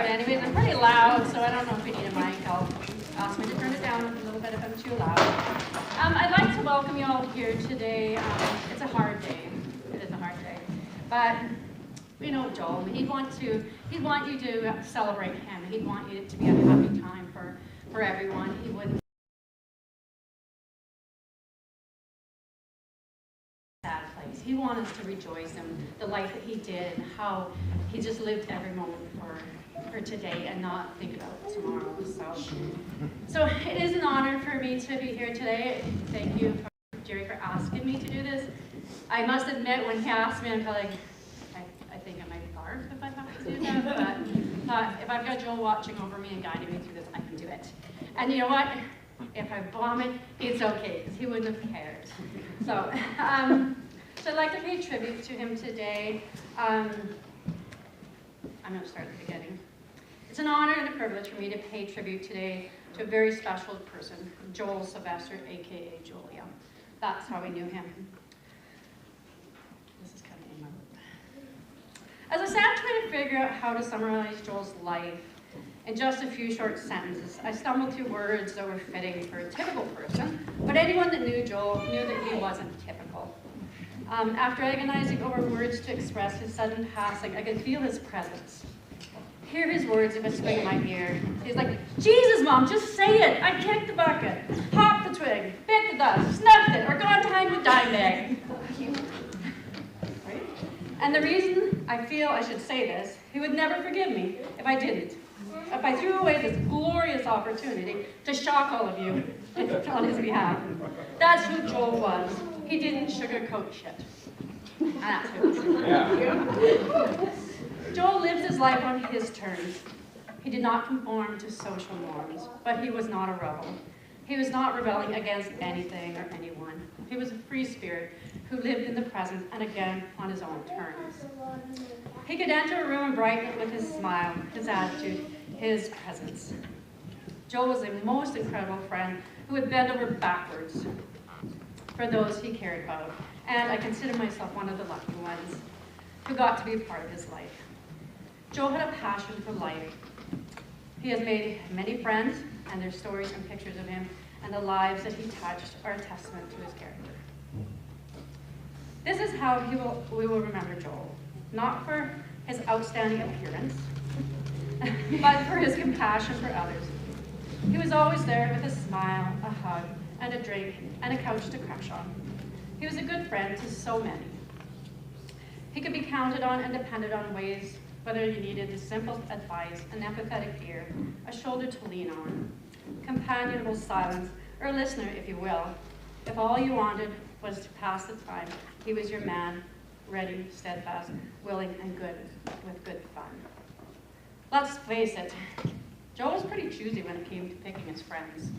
anyways, I'm pretty loud, so I don't know if we need a mic. I'll ask me to turn it down a little bit if I'm too loud. I'd like to welcome you all here today. It's a hard day. It is a hard day. But we know Joel. He'd want you to celebrate him. He'd want you to be a happy time for everyone. He wouldn't sad place. He wanted us to rejoice in the life that he did and how he just lived every moment for today and not think about tomorrow. So it is an honor for me to be here today. Thank you, Jerry, for asking me to do this. I must admit, when he asked me, I felt like I think I might barf if I have to do that, but if I've got Joel watching over me and guiding me through this, I can do it. And you know what? If I vomit, it's okay, because he wouldn't have cared. So I'd like to pay tribute to him today. I'm going to start at the beginning. It's an honor and a privilege for me to pay tribute today to a very special person, Joel Sylvester, aka Julia. That's how we knew him. This is kind of in my book. As I sat trying to figure out how to summarize Joel's life in just a few short sentences, I stumbled through words that were fitting for a typical person, but anyone that knew Joel knew that he wasn't typical. After agonizing over words to express his sudden passing, I could feel his presence. Hear his words whispering in my ear. He's like, "Jesus, Mom, just say it. I kicked the bucket, popped the twig, bit the dust, snuffed it, or gone behind with dime bag." Right? And the reason I feel I should say this, he would never forgive me if I didn't. If I threw away this glorious opportunity to shock all of you on his behalf. That's who Joel was. He didn't sugarcoat shit. And that's who he was. Yeah. Joel lived his life on his terms. He did not conform to social norms, but he was not a rebel. He was not rebelling against anything or anyone. He was a free spirit who lived in the present and again on his own terms. He could enter a room and brighten it with his smile, his attitude, his presence. Joel was a most incredible friend who would bend over backwards for those he cared about, and I consider myself one of the lucky ones who got to be a part of his life. Joel had a passion for life. He has made many friends, and their stories and pictures of him and the lives that he touched are a testament to his character. This is how we will remember Joel, not for his outstanding appearance, but for his compassion for others. He was always there with a smile, a hug, and a drink, and a couch to crash on. He was a good friend to so many. He could be counted on and depended on ways, whether you needed a simple advice, an empathetic ear, a shoulder to lean on, companionable silence, or a listener, if you will. If all you wanted was to pass the time, he was your man, ready, steadfast, willing, and good, with good fun. Let's face it, Joel was pretty choosy when it came to picking his friends.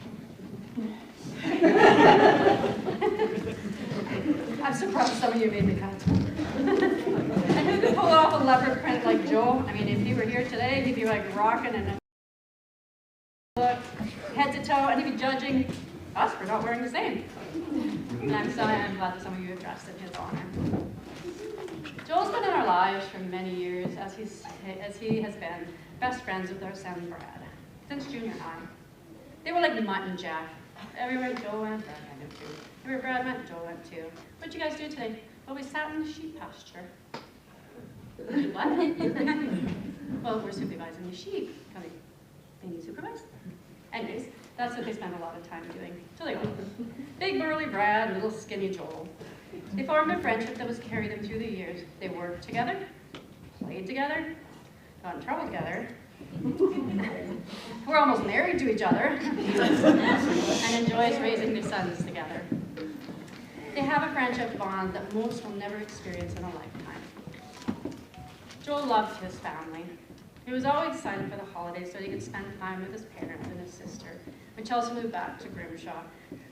I'm surprised some of you made the cut. And who could pull off a leopard print like Joel? I mean, if he were here today, he'd be like rocking and look head to toe, and he'd be judging us for not wearing the same. And I'm glad that some of you have dressed in his honor. Joel's been in our lives for many years, as he has been best friends with our son Brad since junior high. They were like Mutt and Jeff. Everywhere Joel went, Brad went too. Everywhere Brad went, Joel went too. What'd you guys do today? Well, we sat in the sheep pasture. What? Well, we're supervising the sheep. Can you supervise? Anyways, that's what they spend a lot of time doing. So they go. Big burly Brad and little skinny Joel. They formed a friendship that was carried them through the years. They worked together, played together, got in trouble together. We're almost married to each other and enjoys raising their sons together. They have a friendship bond that most will never experience in a lifetime. Joel loved his family. He was always excited for the holidays so he could spend time with his parents and his sister. When Chelsea moved back to Grimshaw,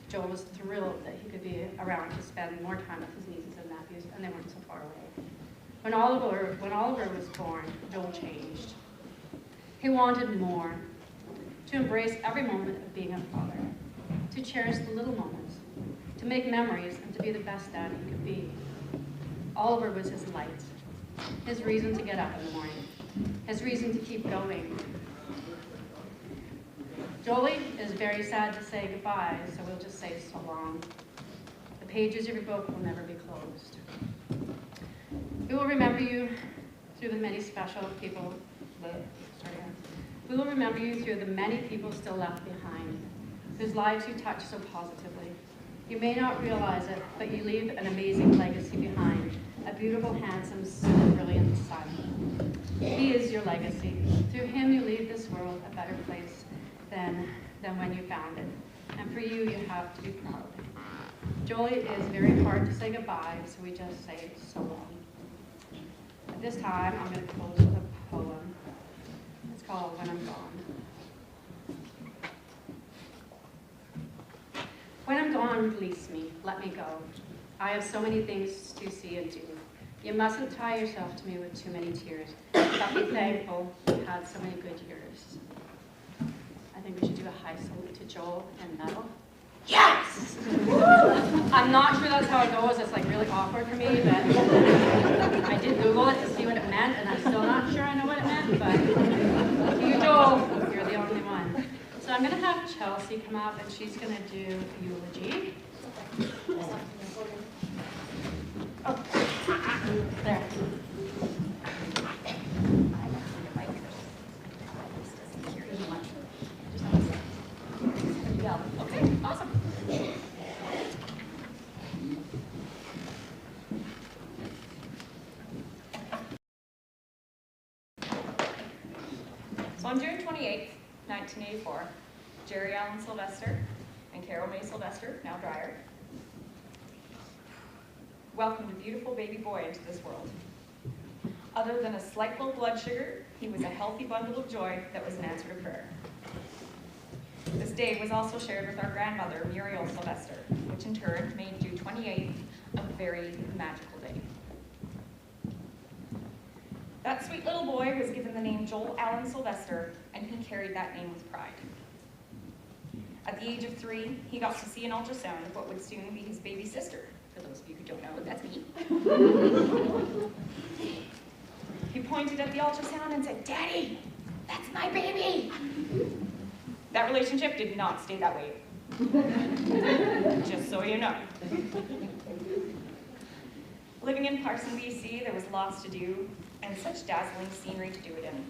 Joel was thrilled that he could be around to spend more time with his nieces and nephews, and they weren't so far away. When Oliver was born, Joel changed. He wanted more, to embrace every moment of being a father, to cherish the little moments, to make memories, and to be the best dad he could be. Oliver was his light, his reason to get up in the morning. his reason to keep going. Jolie is very sad to say goodbye, so we'll just say so long. The pages of your book will never be closed. We will remember you through the many special people, we will remember you through the many people still left behind, whose lives you touch so positively. You may not realize it, but you leave an amazing legacy behind, a beautiful, handsome, brilliant son. He is your legacy. Through him you leave this world a better place than when you found it. And for you, you have to be proud. Jolie, it is very hard to say goodbye, so we just say so long. At this time, I'm going to close with a poem. It's called When I'm Gone. When I'm gone, release me, let me go. I have so many things to see and do. You mustn't tie yourself to me with too many tears, but be thankful you had so many good years. I think we should do a high salute to Joel and metal. Yes! I'm not sure that's how it goes. It's like really awkward for me, but I did Google it to see what it meant, and I'm still not sure I know what it meant, but you, Joel, you're the only one. So I'm going to have Chelsea come up, and she's going to do a eulogy. Oh, there. Okay, awesome. So on June 28th, 1984, Jerry Allen Sylvester and Carol May Sylvester, now Dreyer, welcomed a beautiful baby boy into this world. Other than a slight low blood sugar, he was a healthy bundle of joy that was an answer to prayer. This day was also shared with our grandmother, Muriel Sylvester, which in turn made June 28th a very magical day. That sweet little boy was given the name Joel Allen Sylvester, and he carried that name with pride. At the age of 3, he got to see an ultrasound of what would soon be his baby sister. For those of you who don't know, that's me. He pointed at the ultrasound and said, "Daddy, that's my baby." That relationship did not stay that way. Just so you know. Living in Parson, BC, there was lots to do and such dazzling scenery to do it in.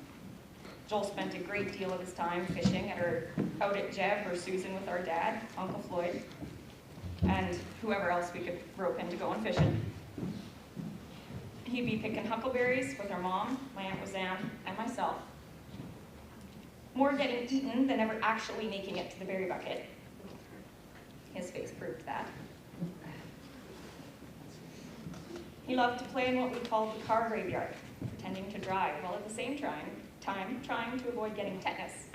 Joel spent a great deal of his time fishing out at Jeb or Susan with our dad, Uncle Floyd, and whoever else we could rope in to go on fishing. He'd be picking huckleberries with our mom, my Aunt Roseanne, and myself. More getting eaten than ever actually making it to the berry bucket. His face proved that. He loved to play in what we called the car graveyard, pretending to drive, while at the same time trying to avoid getting tetanus.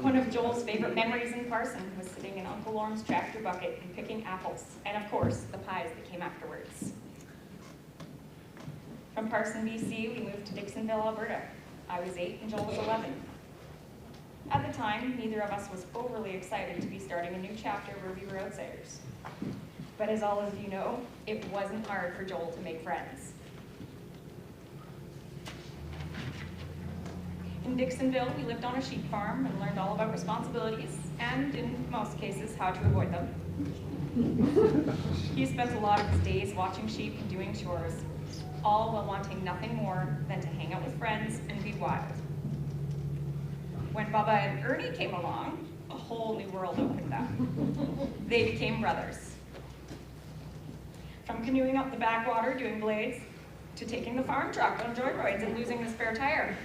One of Joel's favorite memories in Parson was sitting in Uncle Lorne's tractor bucket and picking apples, and of course, the pies that came afterwards. From Parson, BC, we moved to Dixonville, Alberta. I was 8 and Joel was 11. At the time, neither of us was overly excited to be starting a new chapter where we were outsiders. But as all of you know, it wasn't hard for Joel to make friends. In Dixonville, we lived on a sheep farm and learned all about responsibilities, and in most cases, how to avoid them. He spent a lot of his days watching sheep and doing chores, all while wanting nothing more than to hang out with friends and be wild. When Bubba and Ernie came along, a whole new world opened up. They became brothers. From canoeing up the backwater doing blades, to taking the farm truck on joyrides and losing the spare tire.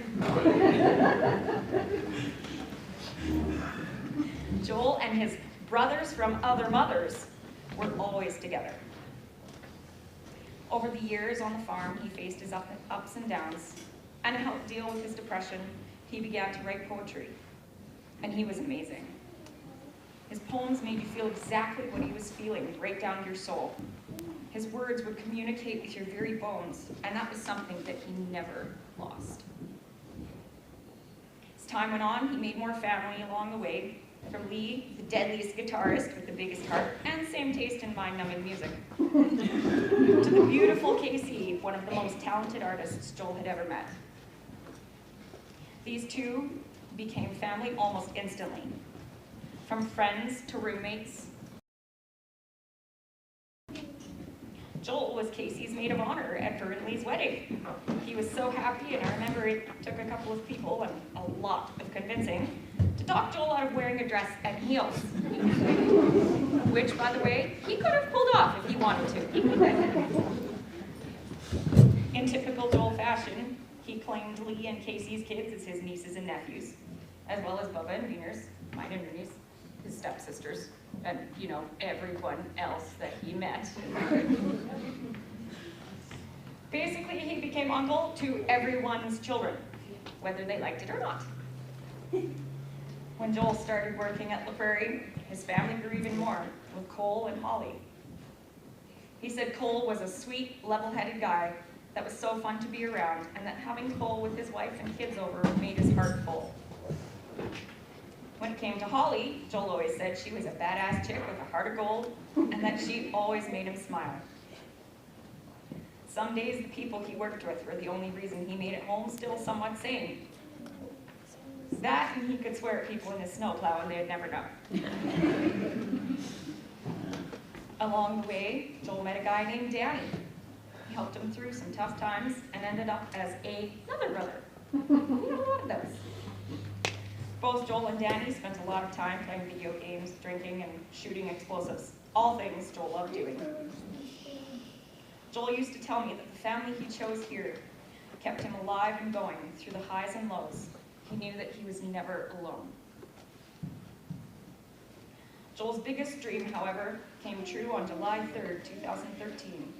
Joel and his brothers from other mothers were always together. Over the years on the farm, he faced his ups and downs, and to help deal with his depression, he began to write poetry, and he was amazing. His poems made you feel exactly what he was feeling, right down to your soul. His words would communicate with your very bones, and that was something that he never lost. As time went on, he made more family along the way, from Lee, the deadliest guitarist with the biggest heart, and same taste in mind-numbing music, to the beautiful Casey, one of the most talented artists Joel had ever met. These two became family almost instantly, from friends to roommates. Joel was Casey's maid of honor at her and Lee's wedding. He was so happy, and I remember it took a couple of people and a lot of convincing to talk Joel out of wearing a dress and heels. Which, by the way, he could have pulled off if he wanted to. In typical Joel fashion, he claimed Lee and Casey's kids as his nieces and nephews, as well as Bubba and Wiener's, mine and Rooney's, his stepsisters, and, you know, everyone else that he met. Basically, he became uncle to everyone's children, whether they liked it or not. When Joel started working at La Prairie, his family grew even more, with Cole and Holly. He said Cole was a sweet, level-headed guy that was so fun to be around, and that having Cole with his wife and kids over made his heart full. When it came to Holly, Joel always said she was a badass chick with a heart of gold, and that she always made him smile. Some days the people he worked with were the only reason he made it home still somewhat sane. That, and he could swear at people in his snowplow and they'd never know. Along the way, Joel met a guy named Danny. He helped him through some tough times and ended up as another brother. We have a lot of those. Both Joel and Danny spent a lot of time playing video games, drinking, and shooting explosives. All things Joel loved doing. Joel used to tell me that the family he chose here kept him alive and going through the highs and lows. He knew that he was never alone. Joel's biggest dream, however, came true on July 3rd, 2013,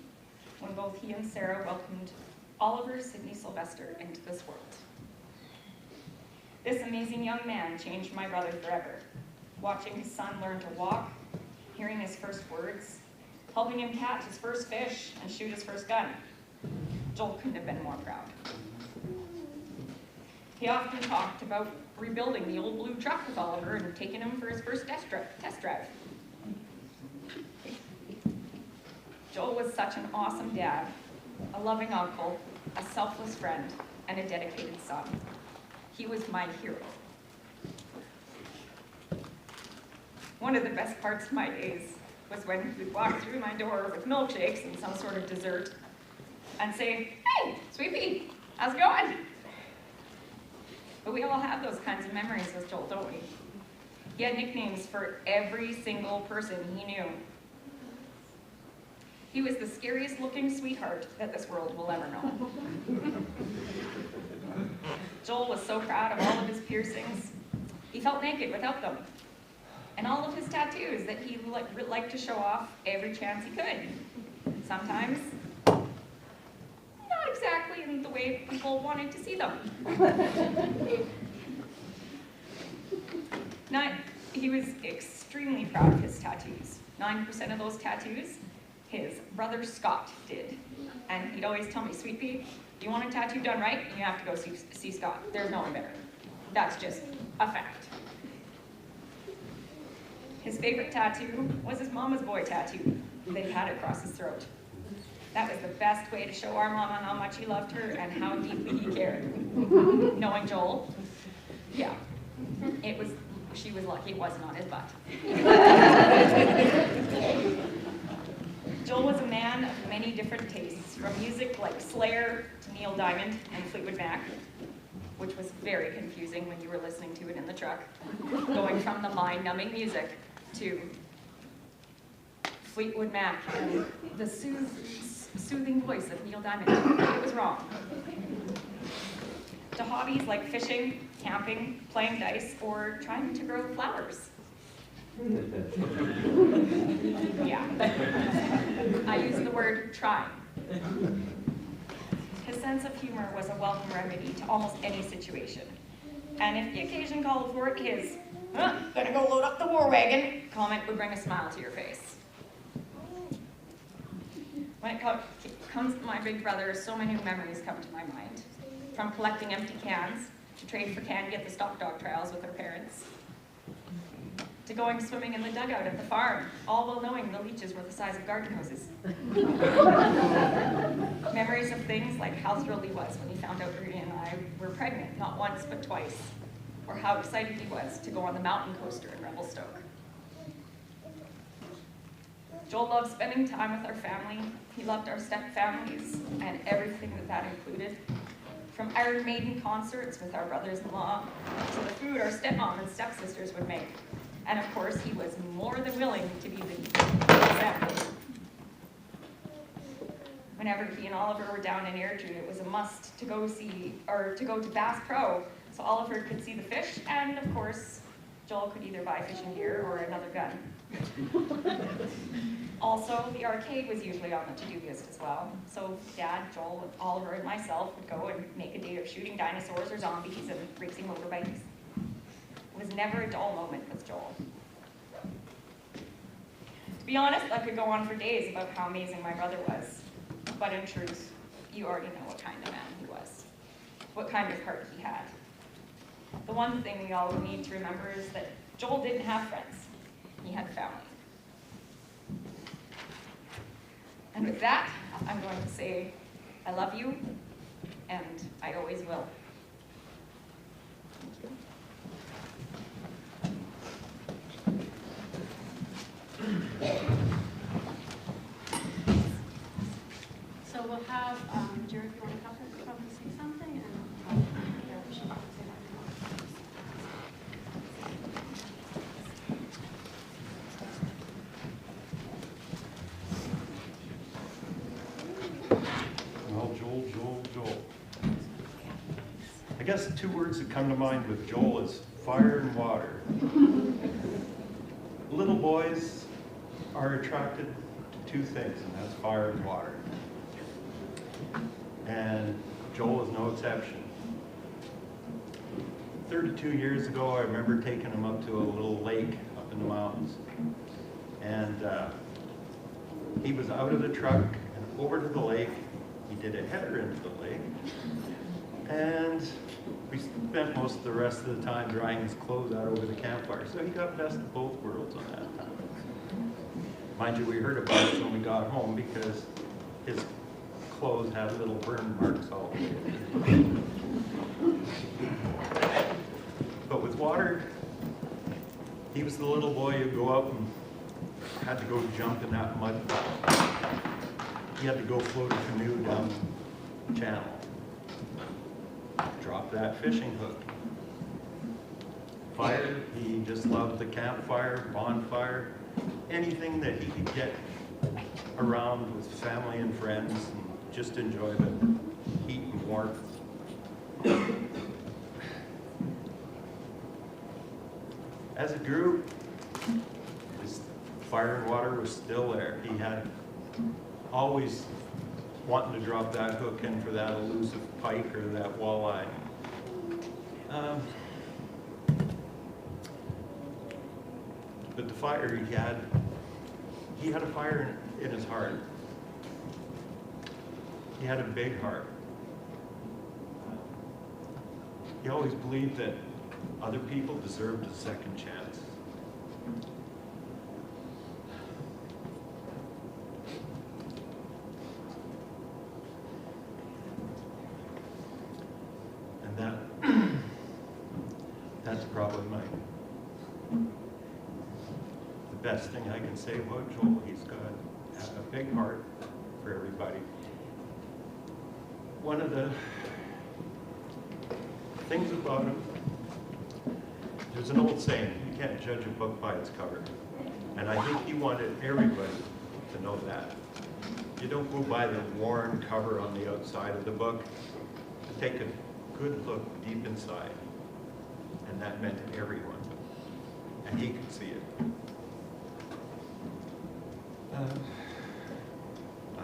when both he and Sarah welcomed Oliver Sidney Sylvester into this world. This amazing young man changed my brother forever. Watching his son learn to walk, hearing his first words, helping him catch his first fish and shoot his first gun. Joel couldn't have been more proud. He often talked about rebuilding the old blue truck with Oliver and taking him for his first test drive. Joel was such an awesome dad, a loving uncle, a selfless friend, and a dedicated son. He was my hero. One of the best parts of my days was when he would walk through my door with milkshakes and some sort of dessert and say, "Hey, Sweetie, how's it going?" But we all have those kinds of memories with Joel, don't we? He had nicknames for every single person he knew. He was the scariest looking sweetheart that this world will ever know. Joel was so proud of all of his piercings. He felt naked without them. And all of his tattoos that he liked to show off every chance he could. Sometimes, not exactly in the way people wanted to see them. He was extremely proud of his tattoos. 9% of those tattoos, his brother Scott did. And he'd always tell me, "Sweet pea, you want a tattoo done right, you have to go see Scott. There's no one better." That's just a fact. His favorite tattoo was his mama's boy tattoo that he had across his throat. That was the best way to show our mama how much he loved her and how deeply he cared. Knowing Joel, yeah, she was lucky it wasn't on his butt. Joel was a man of many different tastes, from music like Slayer to Neil Diamond and Fleetwood Mac, which was very confusing when you were listening to it in the truck, going from the mind-numbing music to Fleetwood Mac and the soothing voice of Neil Diamond. It was wrong. To hobbies like fishing, camping, playing dice, or trying to grow flowers. Yeah, I use the word trying. His sense of humor was a welcome remedy to almost any situation. And if the occasion called for it, his, "Gonna go load up the war wagon" comment would bring a smile to your face. When it comes to my big brother, so many memories come to my mind. From collecting empty cans to trade for candy at the stock dog trials with our parents, to going swimming in the dugout at the farm, all while knowing the leeches were the size of garden hoses. Memories of things like how thrilled he was when he found out Rudy and I were pregnant, not once but twice, or how excited he was to go on the mountain coaster in Revelstoke. Joel loved spending time with our family. He loved our step-families and everything that included, from Iron Maiden concerts with our brothers-in-law to the food our stepmom and stepsisters would make. And of course, he was more than willing to be the example. Whenever he and Oliver were down in Airdrie, it was a must to go to Bass Pro so Oliver could see the fish, and of course, Joel could either buy fishing gear or another gun. Also, the arcade was usually on the to-do list as well. So Dad, Joel, Oliver, and myself would go and make a day of shooting dinosaurs or zombies and racing motorbikes. It was never a dull moment with Joel. To be honest, I could go on for days about how amazing my brother was. But in truth, you already know what kind of man he was, what kind of heart he had. The one thing we all need to remember is that Joel didn't have friends. He had family. And with that, I'm going to say, I love you, and I always will. So we'll have, Jared, if you want to come and say something, and yeah, we should say that. Joel. I guess the two words that come to mind with Joel is fire and water. Little boys are attracted to two things, and that's fire and water. And Joel is no exception. 32 years ago, I remember taking him up to a little lake up in the mountains. And he was out of the truck and over to the lake. He did a header into the lake, and we spent most of the rest of the time drying his clothes out over the campfire. So he got best of both worlds on that time. Mind you, we heard about it when we got home because his clothes had little burn marks all over it. But with water, he was the little boy who'd go out and had to go jump in that mud. He had to go float a canoe down the channel, drop that fishing hook. Fire, he just loved the campfire, bonfire, anything that he could get around with family and friends and just enjoy the heat and warmth. As it grew, his fire and water was still there. He had always wanting to drop that hook in for that elusive pike or that walleye. But the fire he had a fire in his heart. He had a big heart. He always believed that other people deserved a second chance. That's probably the best thing I can say about Joel. He's got a big heart for everybody. One of the things about him, there's an old saying, you can't judge a book by its cover. And I think he wanted everybody to know that. You don't go by the worn cover on the outside of the book. Take a good look deep inside. And that meant everyone. And he could see it. I'm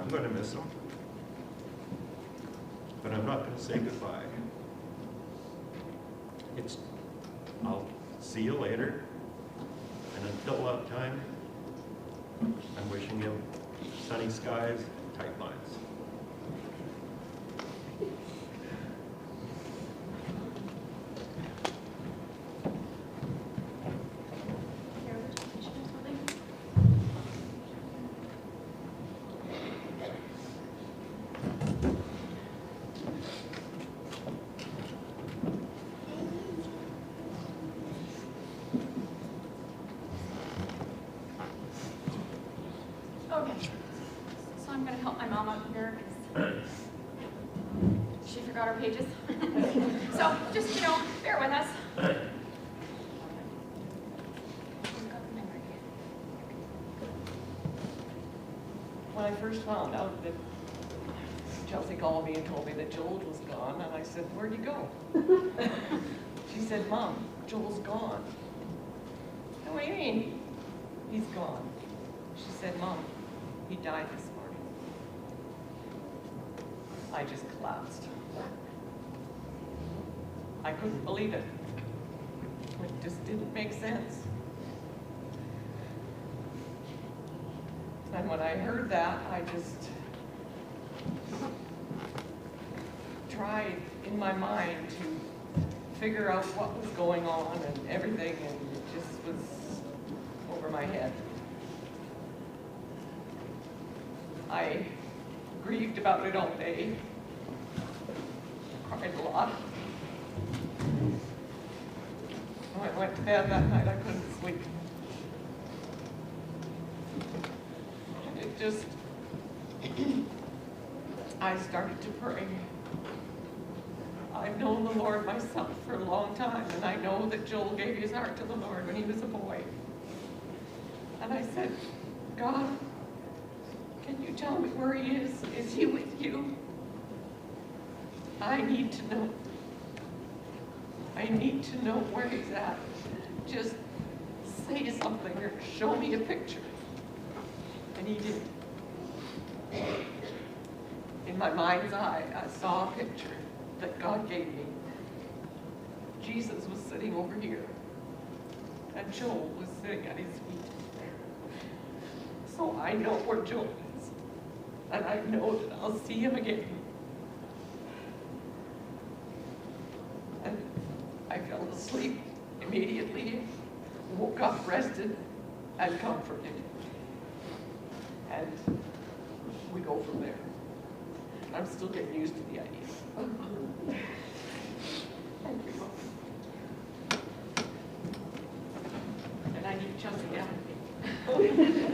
going to miss him. But I'm not going to say goodbye. I'll see you later. And until that time, I'm wishing you sunny skies, tight lines. when I first found out that Chelsea called me and told me that Joel was gone, and I said, "Where'd he go?" She said, "Mom, Joel's gone." "What do you mean, he's gone?" She said, "Mom, he died this morning." I just collapsed. I couldn't believe it. It just didn't make sense. And when I heard that, I just tried in my mind to figure out what was going on and everything, and it just was over my head. I grieved about it all day, cried a lot. When I went to bed that night, I couldn't sleep. And it just, I started to pray. I've known the Lord myself for a long time, and I know that Joel gave his heart to the Lord when he was a boy. And I said, "God, can you tell me where he is? Is he with you? I need to know. I need to know where he's at. Just say something or show me a picture." And he did. In my mind's eye, I saw a picture that God gave me. Jesus was sitting over here, and Joel was sitting at his feet. So I know where Joel is, and I know that I'll see him again. And I fell asleep immediately, woke up rested and comforted. And we go from there. I'm still getting used to the idea. Thank you. And I need Chelsea down with me.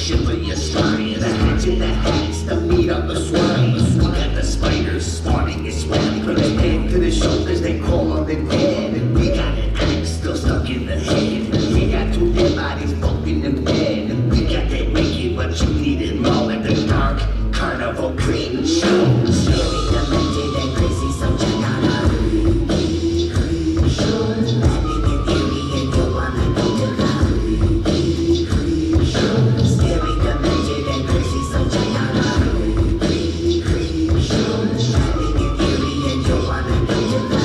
Shiver your spine, the hatch in the hands. the meat of the swine. Look at the spiders spawning his sweat. From the head to the shoulders, they call on the dead. And we got an axe still stuck in the head. We got two dead bodies bumping the bed. And we got that wicked what you needed long at the dark carnival creep show. Scary, demented, and crazy, so check out our creep show. Landing in theory, and you wanna go to the creep show. Scary, demented, and crazy, so check out our creep show. Landing in theory, and you wanna go to the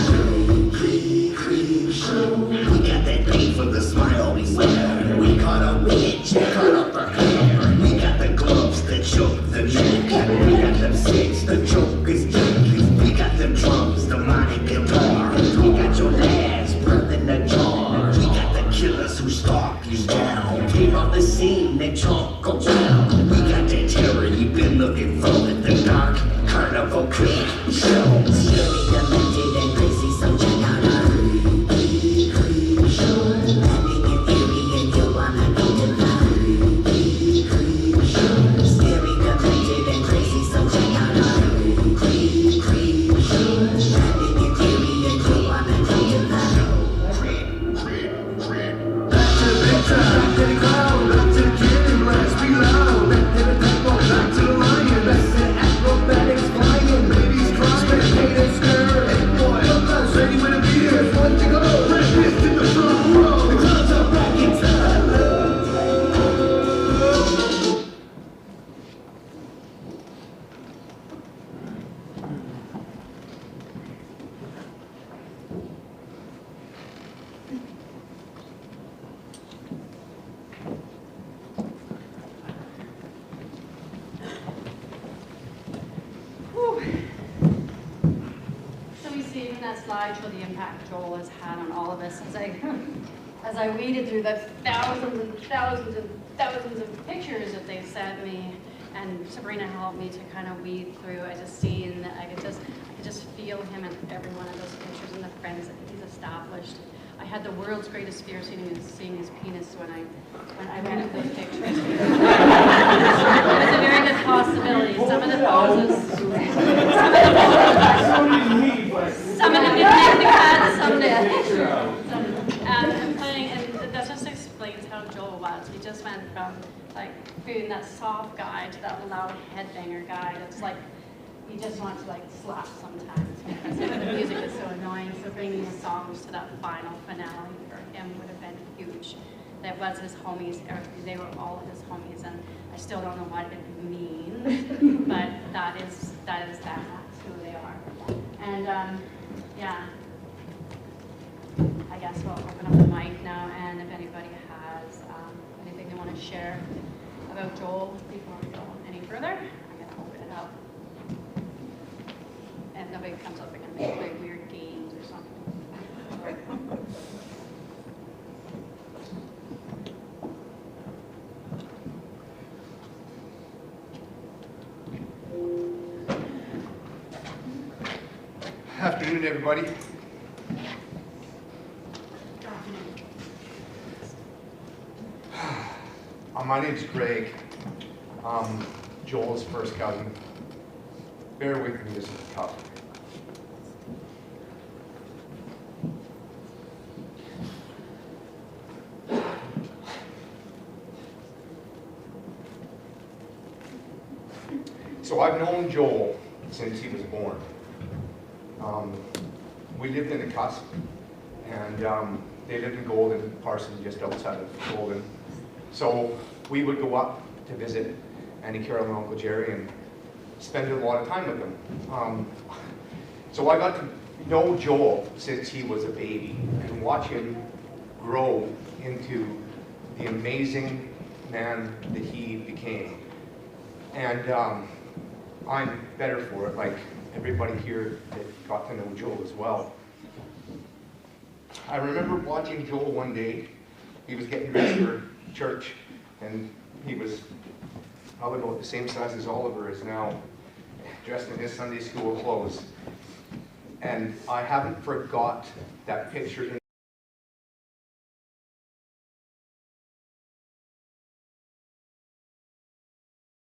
creep show. We got that thing for the smile we wear. We caught a witch, cut up her hair. We got the gloves that choke the neck. We got them sticks, the joke is dead. We got them drums, the demonic guitar. We got your lads, breath in the jar. We got the killers who stalk you down. Came on the scene, they chalk around. We got that terror you've been looking for at the dark carnival creep show. Scary, demented, and crazy, so check out our creep show. Landing in theory, and you wanna go to the creep show. Scary, demented, and crazy, so check out our creep show. Landing in theory, and you wanna go to the back to the big time, back to the cloud, back to the kid, let's be loud. Back to the temple, back to the lion, back to the acrobatics flying, babies crying, pain and skirt. Hey boy, I'm not ready with a beer, one to go. Breakfast in the front row, the clouds are back in time. Whew. So we see from that slideshow the impact Joel has had on all of us as I weeded through the thousands and thousands and thousands of pictures that they sent me, and Sabrina helped me to kind of weed through. I just seen that I could just feel him in every one of those pictures and the friends that he's established. I had the world's greatest fear seeing his penis when I read of those pictures. It was a very good possibility. Some of the poses, some of them didn't make the cut, some did. And playing, and that just explains how Joel was. He just went from like being that soft guy to that loud headbanger guy. That's like he just wants to like slap sometimes because the music is so annoying. So bringing the songs to that final finale for him would have been huge. That was his homies. They were all his homies, and I still don't know what it means, but that is that's who they are. And yeah, I guess we'll open up the mic now, and if anybody has anything they want to share about Joel before we go any further, I'm gonna open it up. And if nobody comes up, we're gonna make like weird games or something. Afternoon, everybody. My name's Greg. Joel's first cousin. Bear with me, this is tough. So I've known Joel since he was born. We lived in the cusp, and they lived in Golden, Parson, just outside of Golden. So we would go up to visit Auntie Carol and Uncle Jerry and spend a lot of time with them. So I got to know Joel since he was a baby and watch him grow into the amazing man that he became. And I'm better for it, like everybody here that got to know Joel as well. I remember watching Joel one day. He was getting dressed for church, and he was probably about the same size as Oliver is now, dressed in his Sunday school clothes. And I haven't forgot that picture.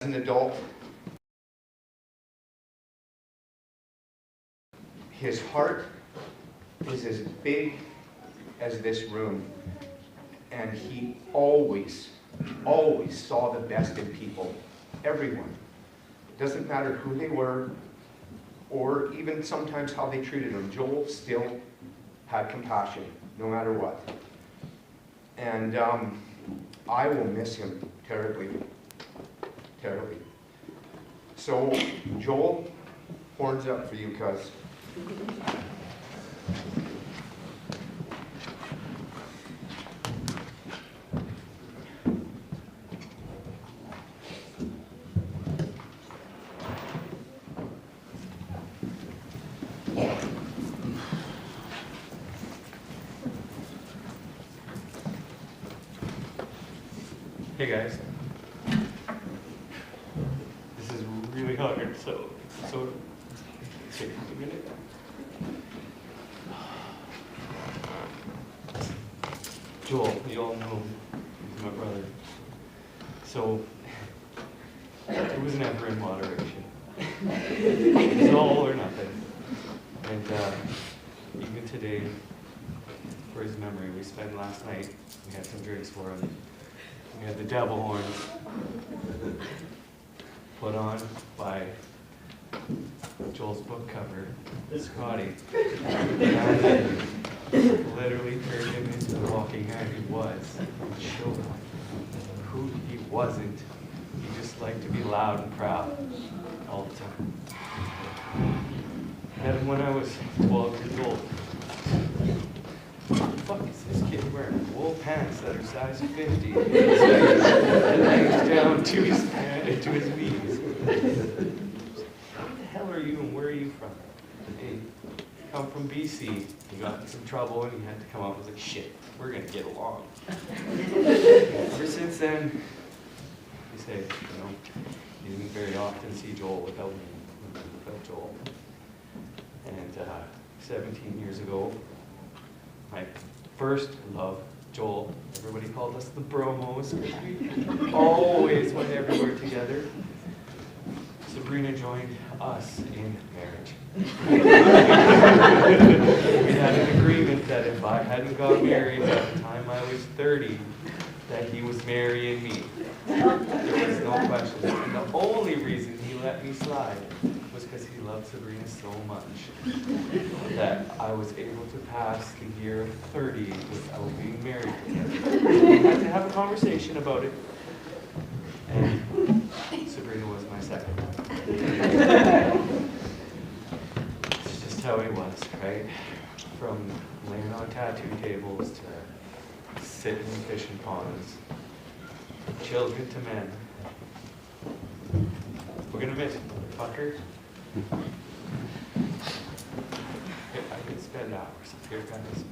As an adult, His heart is as big as this room, and he always saw the best in people, everyone. It doesn't matter who they were, or even sometimes how they treated him. Joel still had compassion, no matter what. And I will miss him terribly, terribly. So, Joel, horns up for you, cuz. Hey guys, this is really hard, so take a minute. Joel, you all know he's my brother, so it was never in moderation. It was all or nothing, and even today, for his memory, we spent last night, we had some drinks for him. We had the devil horns put on by Joel's book cover, Scotty. And literally turned him into the walking man he was. And showed who he wasn't. He just liked to be loud and proud all the time. And when I was 12 years old, what the fuck is this kid wearing? Wool pants that are size 50 and legs down to his knees. What the hell are you and where are you from? Hey, come from BC. You got in some trouble and you had to come up with like, shit, we're gonna get along. Ever since then, you say, you know, you didn't very often see Joel without Joel. And 17 years ago, my first love, Joel, everybody called us the Bromos, because we always went everywhere together. Sabrina joined us in marriage. We had an agreement that if I hadn't got married at the time I was 30, that he was marrying me. There was no question. And the only reason he let me slide was because he loved Sabrina so much that I was able to pass the year of 30 without being married to him. We had to have a conversation about it, and Sabrina was my second. It's just how he was, right? From laying on tattoo tables to sitting in fishing ponds, children to men. We're gonna miss him, motherfucker. I could spend hours up here, guys.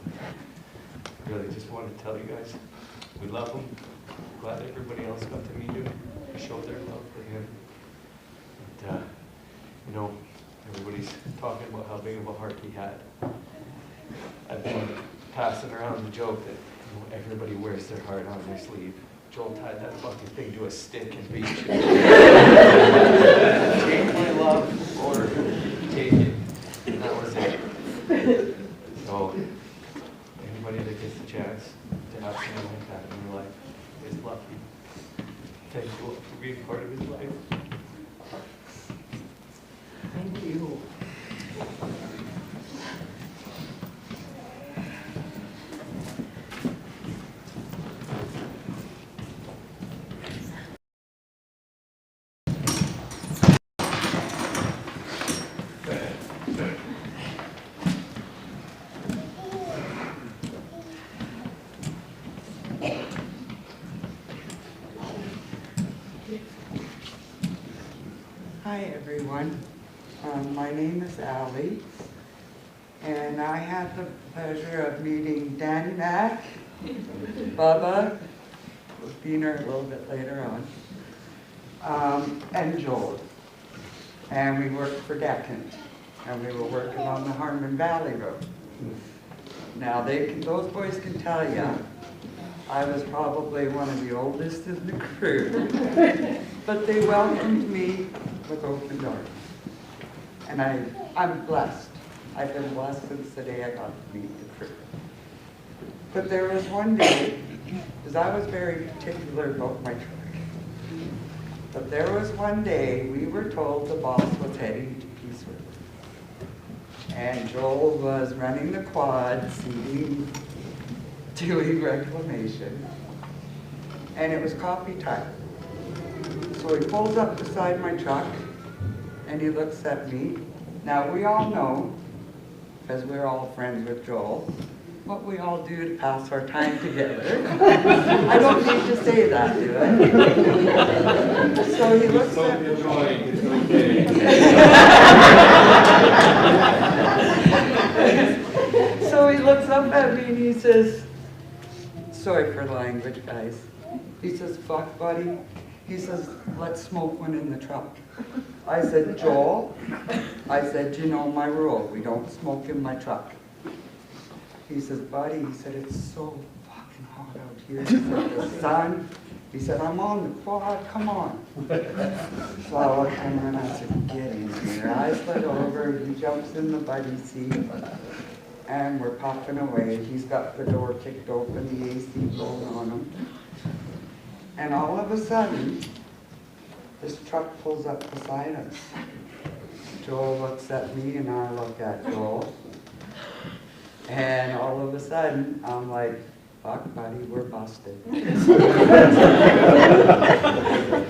I really just want to tell you guys, we love him. Glad everybody else got to meet him, show their love for him. And, you know, everybody's talking about how big of a heart he had. I've been passing around the joke that everybody wears their heart on their sleeve. Joel tied that fucking thing to a stick and beat it. Take my love or take it. And that was it. So, anybody that gets the chance to have someone like that in their life is lucky. Thank you for being part of his life. Thank you. Hi everyone, my name is Allie, and I had the pleasure of meeting Danny Mac, Bubba, Beener a little bit later on, and Joel. And we worked for Deccan, and we were working on the Harmon Valley Road. Now those boys can tell you, I was probably one of the oldest in the crew, but they welcomed me with open arms. And I'm blessed I've been blessed since the day I got to meet the crew. But there was one day, because I was very particular about my truck, but there was one day we were told the boss was heading to Peace River. And Joel was running the quad, seeding, doing reclamation, and it was coffee time. So he pulls up beside my truck, and he looks at me. Now, we all know, because we're all friends with Joel, what we all do to pass our time together. I don't need to say that, do I? So he looks at me. So he looks up at me and he says, sorry for the language, guys. He says, fuck, buddy. He says, let's smoke one in the truck. I said, Joel, I said, you know my rule. We don't smoke in my truck. He says, buddy, he said, it's so fucking hot out here. He said, the sun. He said, I'm on the quad, come on. So I looked at him and I said, get in here. I slid over, he jumps in the buddy seat, and we're puffing away. He's got the door kicked open, the AC blowing on him. And all of a sudden, this truck pulls up beside us. Joel looks at me and I look at Joel. And all of a sudden, I'm like, fuck, buddy, we're busted.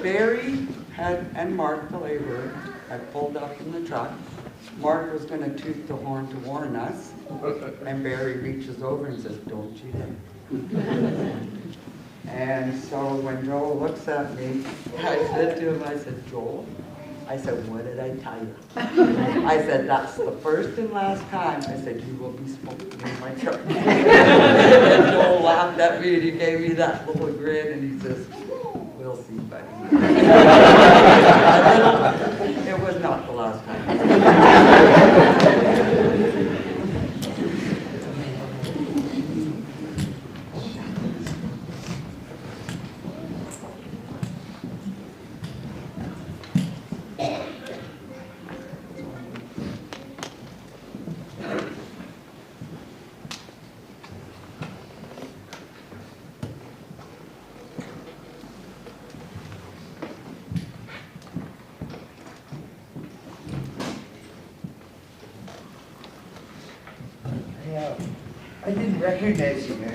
Barry and Mark, the laborer, had pulled up in the truck. Mark was going to toot the horn to warn us. And Barry reaches over and says, don't you dare. And so when Joel looks at me, I said to him, I said, Joel, I said, what did I tell you? I said, that's the first and last time. I said, you will be smoking in my truck. And Joel laughed at me and he gave me that little grin and he says, we'll see, buddy. It was not the last time. I didn't recognize you, man.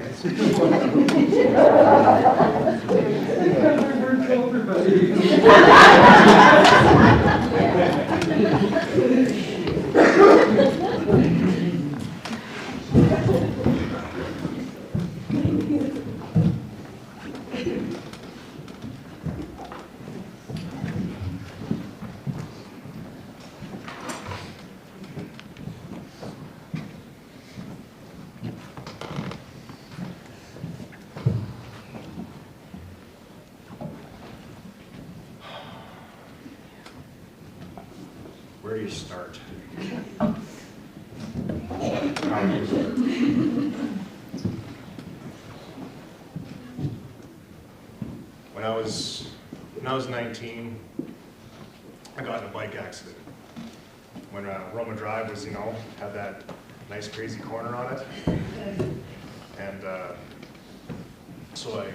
Where do you start? When I was 19, I got in a bike accident. When Roma Drive was, had that nice crazy corner on it. And so I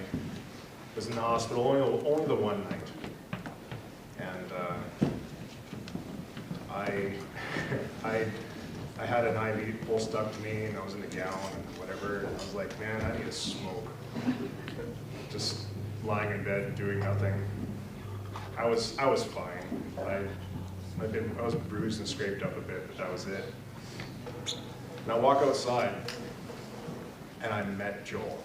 was in the hospital only the one night. And I had an IV pole stuck to me, and I was in a gown and whatever, and I was like, man, I need to smoke. Just lying in bed doing nothing. I was fine. I was bruised and scraped up a bit, but that was it. And I walk outside, and I met Joel.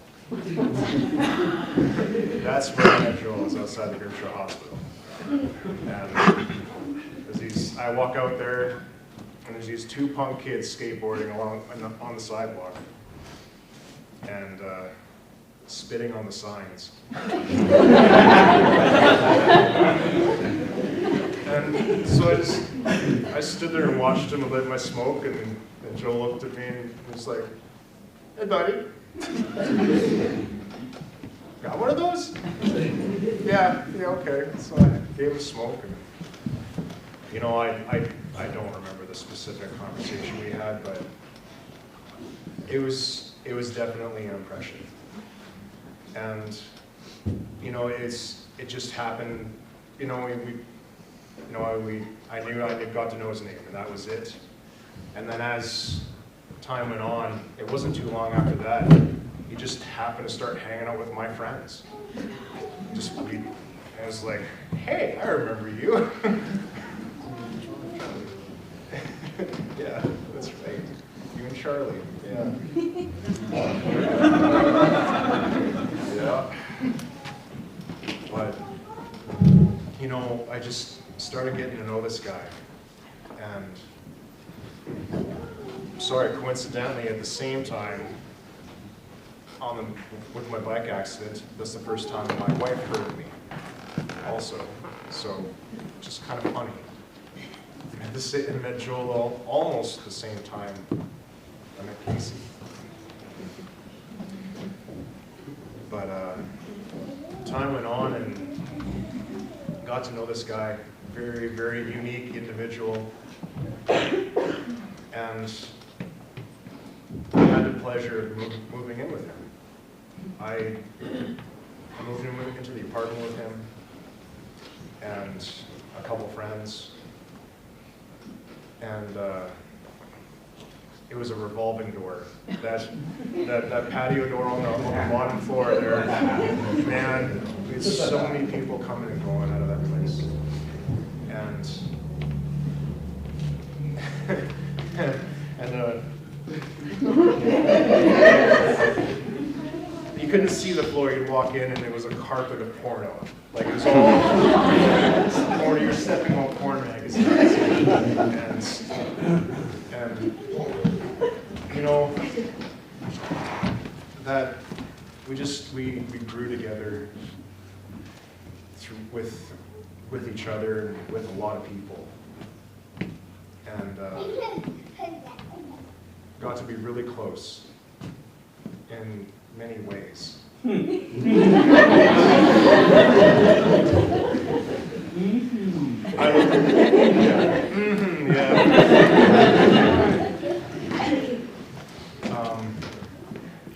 That's where I met Joel, was outside the Grimshaw Hospital. And I walk out there, and there's these two punk kids skateboarding on the sidewalk, and spitting on the signs. And so I stood there and watched him and lit my smoke, and Joel looked at me and was like, hey buddy, got one of those? Yeah, okay. So I gave him smoke, and You know, I don't remember the specific conversation we had, but it was definitely an impression. And you know, it just happened. You know, I got to know his name, and that was it. And then as time went on, it wasn't too long after that, he just happened to start hanging out with my friends. I was like, hey, I remember you. Yeah, that's right. You and Charlie, yeah. Yeah. But, you know, I just started getting to know this guy. And sorry, coincidentally, at the same time, with my bike accident, that's the first time my wife heard of me also. So, just kind of funny. I met Joel almost the same time I met Casey. But time went on and got to know this guy, very, very unique individual. And I had the pleasure of moving in with him. I moved into the apartment with him and a couple friends. And it was a revolving door. That patio door on the bottom floor there, man, we had so many people coming and going out of that place. And you couldn't see the floor. You'd walk in and it was a carpet of porno. Like it was all porn. You're stepping on porn magazines. And you know, that we grew together with each other and with a lot of people. And got to be really close in many ways.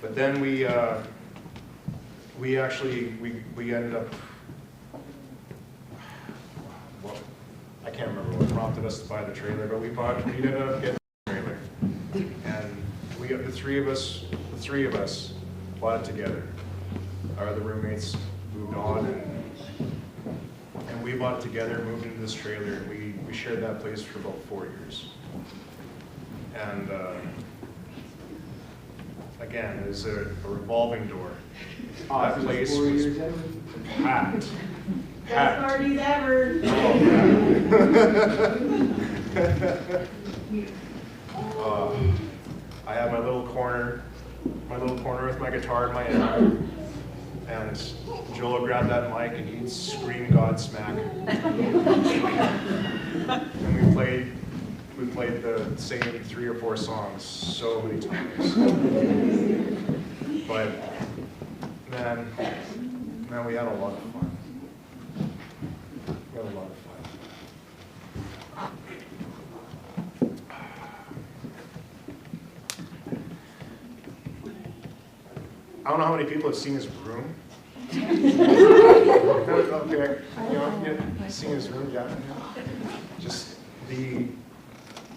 But then we ended up, well, I can't remember what prompted us to buy the trailer, but we ended up getting the trailer. And the three of us bought it together. Our other roommates moved on, and we bought it together, moved into this trailer, and we shared that place for about 4 years. And again, it was a revolving door. That place was packed. Best parties ever. I had my little corner with my guitar in my hand, and Joel would grab that mic and he'd scream Godsmack. And we played the same 3 or 4 songs so many times. But man, we had a lot of fun. We had a lot of fun. I don't know how many people have seen his room. Okay, you've seen his room, yeah. Just the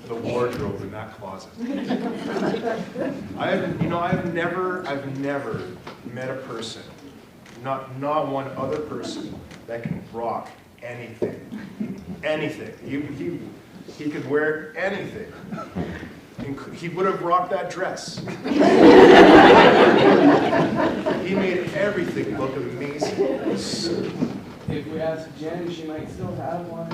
wardrobe in that closet. I've never met a person, not one other person that can rock anything. Anything. He could wear anything. He would have rocked that dress. He made everything look amazing. If we ask Jen, she might still have one.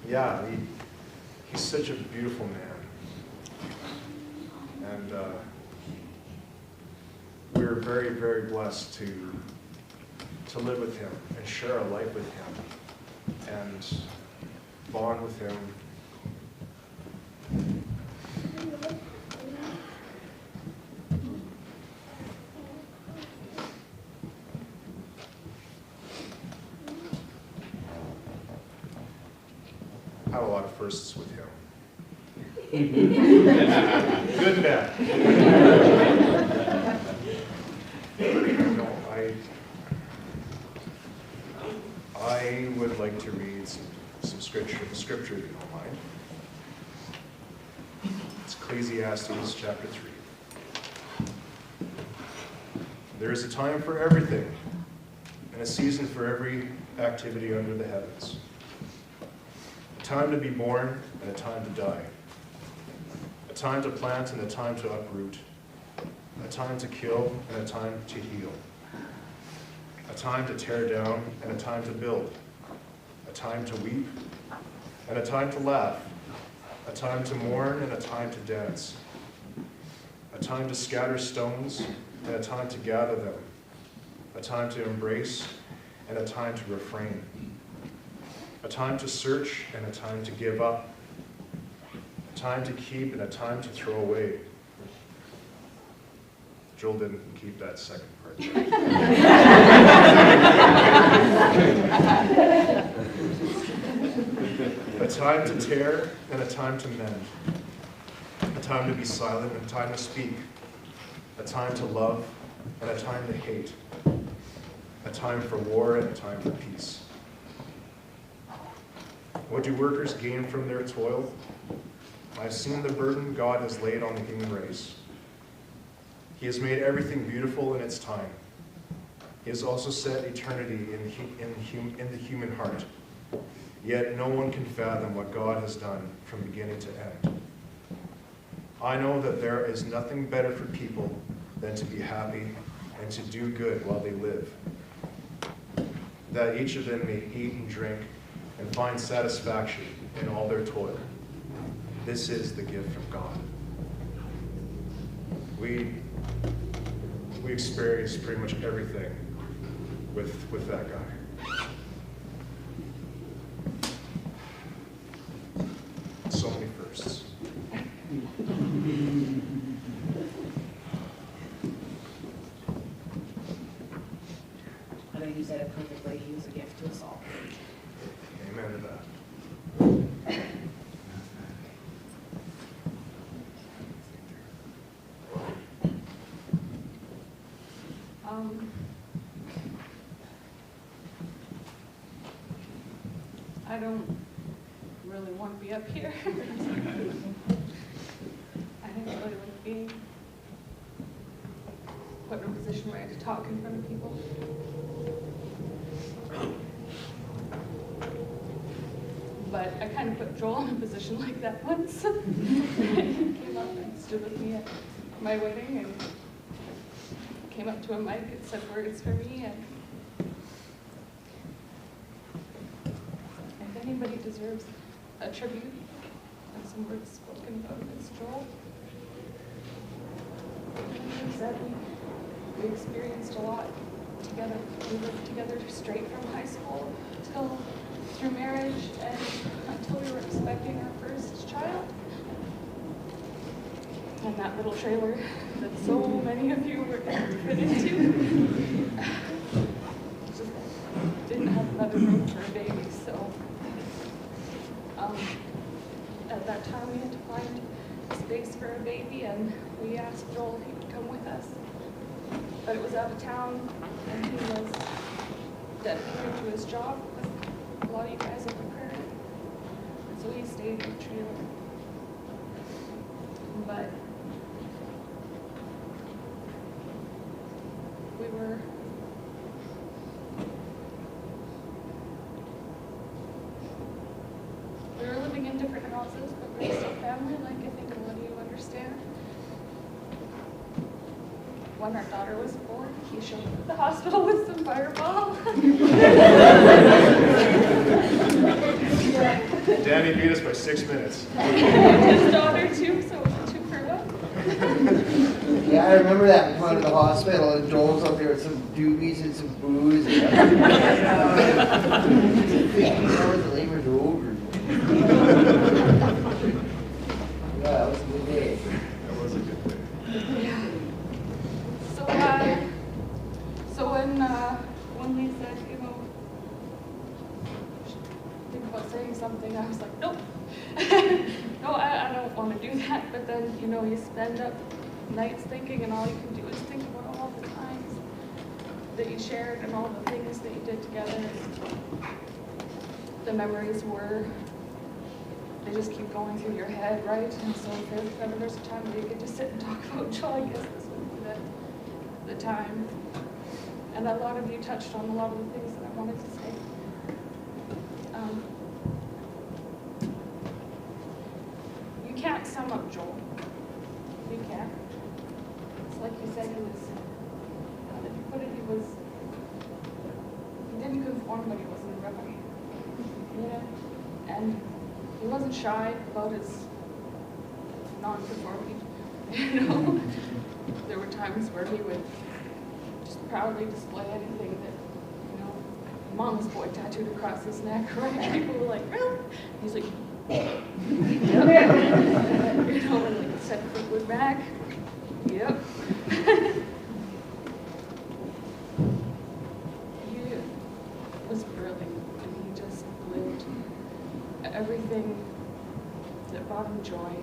Yeah, he's such a beautiful man. And we're very, very blessed to live with him and share a life with him and bond with him. had a lot of firsts with him. Good and bad. No, I would like to read some scripture, if you don't mind. It's Ecclesiastes chapter 3. There is a time for everything, and a season for every activity under the heavens. A time to be born and a time to die. A time to plant and a time to uproot. A time to kill and a time to heal. A time to tear down and a time to build. A time to weep and a time to laugh. A time to mourn and a time to dance. A time to scatter stones and a time to gather them. A time to embrace and a time to refrain. A time to search and a time to give up. A time to keep and a time to throw away. Joel didn't keep that second part. A time to tear and a time to mend. A time to be silent and a time to speak. A time to love and a time to hate. A time for war and a time for peace. What do workers gain from their toil? I've seen the burden God has laid on the human race. He has made everything beautiful in its time. He has also set eternity in the human heart. Yet no one can fathom what God has done from beginning to end. I know that there is nothing better for people than to be happy and to do good while they live, that each of them may eat and drink and find satisfaction in all their toil. This is the gift from God. We experienced pretty much everything with that guy. So many firsts. I know you said it perfectly. He was a gift to us all. Amen to that. I don't really want to be up here. I didn't really like being put in a position where I had to talk in front of people. But I kind of put Joel in a position like that once. He came up and stood with me at my wedding and came up to a mic and said words for me. And if anybody deserves a tribute and some words spoken about, it's Joel. He said we experienced a lot together. We lived together straight from high school till through marriage and until we were expecting our first child. And that little trailer that so many of you were going to fit into just didn't have another room for a baby. So at that time we had to find a space for a baby, and we asked Joel if he would come with us. But it was out of town, and he was dedicated to his job, as a lot of you guys have heard. And so he stayed in the trailer. But we were living in different houses, but we were still family, like I think a lot of you understand. When our daughter was born, he showed up at the hospital with some Fireball. Danny beat us by 6 minutes. His daughter too, so it was a 2 for 1. Yeah, I remember that. We went to the hospital and Joel's up there with some doobies and some booze. And 15 hours the labor's over. Yeah, that was a good day. That was a good day. Yeah. So when they said, you know, about saying something, I was like, nope. No, I don't want to do that. But then, you know, you spend up nights thinking, and all you can do is think about all the times that you shared and all the things that you did together. The memories they just keep going through your head, right? And so if ever there's a time where you get to sit and talk about Joel, I guess this would be the time. And a lot of you touched on a lot of the things that I wanted to say. You can't sum up Joel. You can't. It's like you said, how did you put it? He didn't conform, but he wasn't a rebel. You know? And he wasn't shy about his non-conformity. You know? There were times where he would just proudly display anything that, you know, Mama's boy tattooed across his neck, right? People were like, really? He's like, you know, and like set Fleetwood Mac. Yep. He was brilliant, and he just lived everything that brought him joy.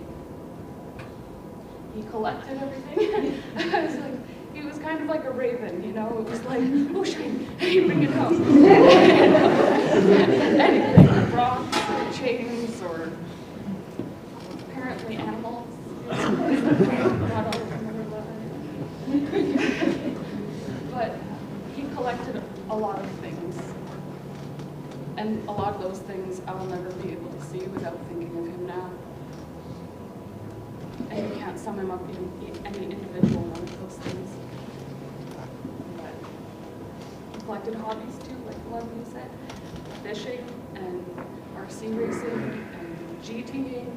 He collected everything. I was like, he was kind of like a raven, you know? It was like, oh, shine, hey, bring it home. Anything, rocks or chains or apparently animals. Not all of them are alive. But he collected a lot of things. And a lot of those things I will never be able to see without thinking of him now. And you can't sum him up in any individual one of those things. But he collected hobbies too, like a lot of you said. Fishing and RC racing and GTing.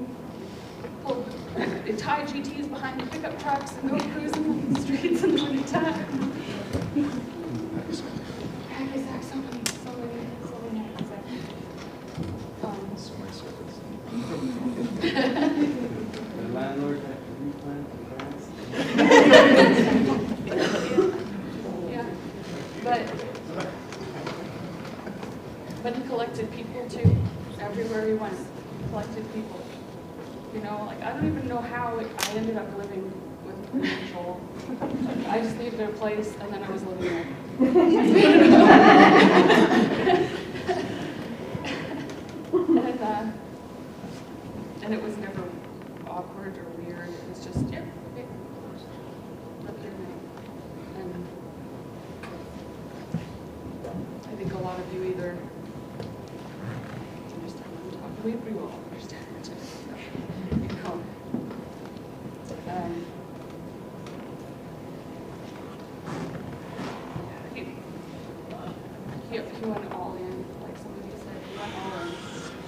He tied GTs behind the pickup trucks and go cruising on the streets in the winter time. Exactly, so many The landlord had to replant the grass. Yeah, but he collected people too. Everywhere he went, he collected people. You know, like I don't even know how I ended up living with Joel. I just needed a place, and then I was living there. And it was never awkward or weird. It was just, yeah, okay, live here now. And I think a lot of you either understand what I'm talking about. We all understand it. You know. He went all in, like somebody said, he went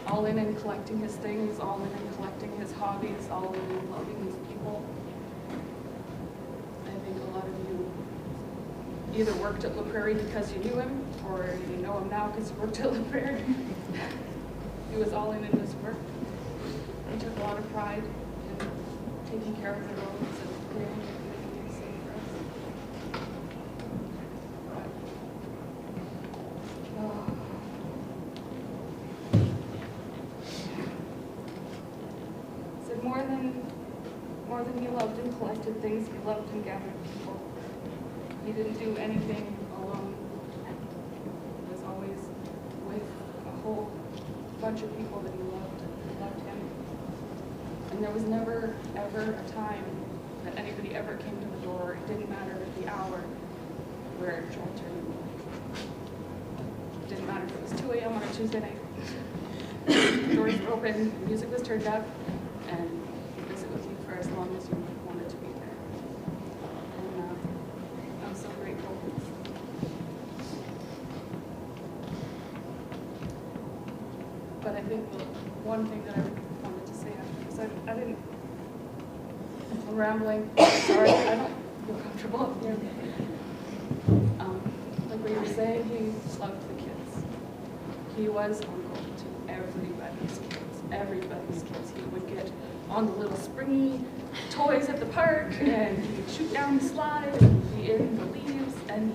all in collecting his things, all in collecting his hobbies, all in loving his people. I think a lot of you either worked at La Prairie because you knew him, or you know him now because you worked at La Prairie. He was all in his work. He took a lot of pride in taking care of the roads and creating communities safe for us. Said more than he loved and collected things, he loved and gathered people. He didn't do anything alone. He was always with a whole bunch of people that he loved and loved him. And there was never, ever a time that anybody ever came to the door, it didn't matter the hour, where Joel turned. It didn't matter if it was 2 a.m. on a Tuesday night. The doors were open, the music was turned up, and he'd visit with you for as long as you wanted to be there. And I'm so grateful. But I think the one thing that I wanted to say after this, I didn't, I'm rambling, sorry, I don't feel comfortable up here. Like what you were saying, he loved the kids. He was uncle to everybody's kids. He would get on the little springy toys at the park, and he'd shoot down the slide, and be in the leaves, and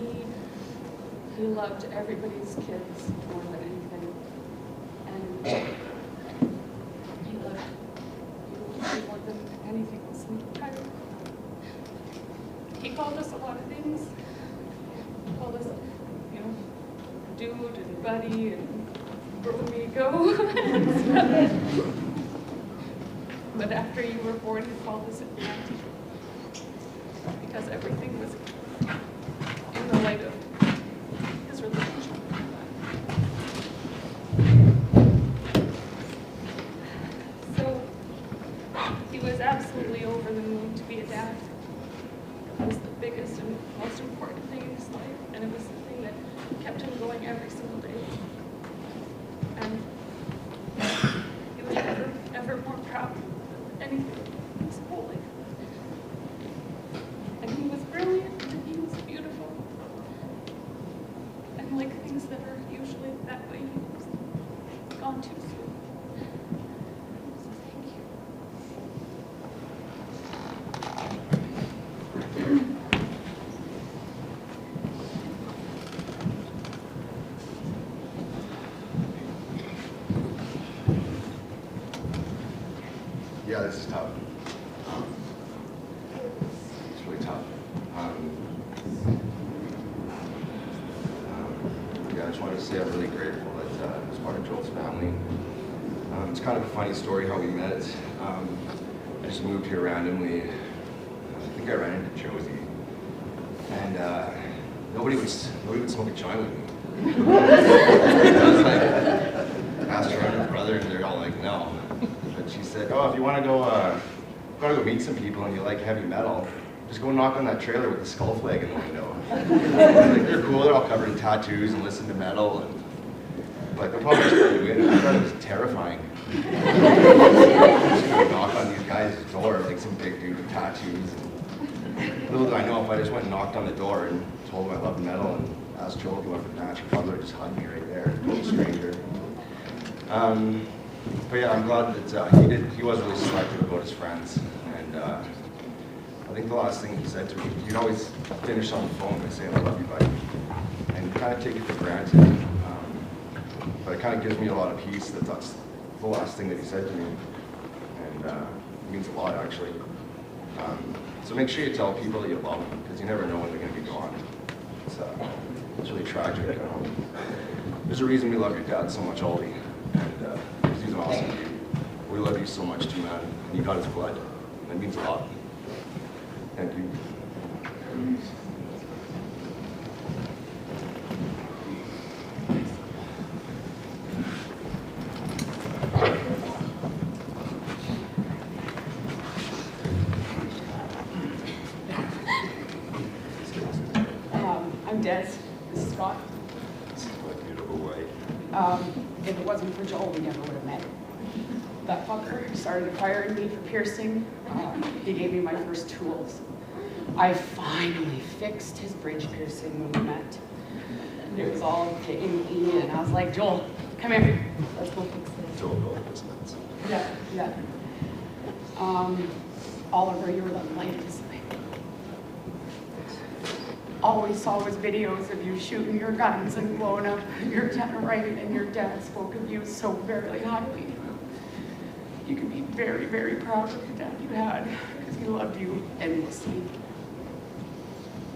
he loved everybody's kids more than anything. And He loved you more than anything else in the entire world. He called us a lot of things. He called us, you know, dude and buddy and go. But after you were born, he called us auntie. Because everything was in the light of his relationship. So he was absolutely over the moon to be a dad. It was the biggest and most important thing in his life, and it was the thing that kept him going every single day. And he was ever more proud of anything in his whole life. And he was brilliant, and he was beautiful. And like things that are usually that way, he was gone too soon. So thank you. Yeah, this is tough. It's really tough. Yeah, I just wanted to say I'm really grateful that I was part of Joel's family. It's kind of a funny story how we met. I just moved here randomly. I think I ran into Josie, and nobody would smoke a joint with me. I was like, asked around her brother, and they're all like, no. But she said, oh, if you want to go meet some people and you like heavy metal, just go knock on that trailer with the skull flag in the window. Like, they're cool, they're all covered in tattoos and listen to metal. But the problem is, I thought it was terrifying. Just go knock on these guys' door, like some big dude with tattoos. Little did I know, if I just went and knocked on the door and told him I loved metal and asked Joel if he wanted to match, he probably would just hug me right there, a stranger. But yeah, I'm glad that he was really selective about his friends. And I think the last thing he said to me, he'd always finish on the phone by saying, I love you, buddy. And you kind of take it for granted. But it kind of gives me a lot of peace that that's the last thing that he said to me. And it means a lot, actually. So make sure you tell people that you love them, because you never know when they're going to be gone. It's really tragic. There's a reason we love your dad so much, Aldi. And he's an awesome dude. We love you so much too, man. And you got his blood. That means a lot. Thank you. I'm Des. This is Scott. This is my beautiful wife. If it wasn't for Joel, we never would have met. That fucker started firing me for piercing. He gave me my first tools. I finally fixed his bridge piercing when we met. And it was all getting in, and I was like, Joel, come here. Let's go fix this. Joel Gold was nuts. Yeah. Oliver, you were the lightest thing. All we saw was videos of you shooting your guns and blowing up your generator, and your dad spoke of you so very highly. You can be very, very proud of the dad you had, because he loved you endlessly.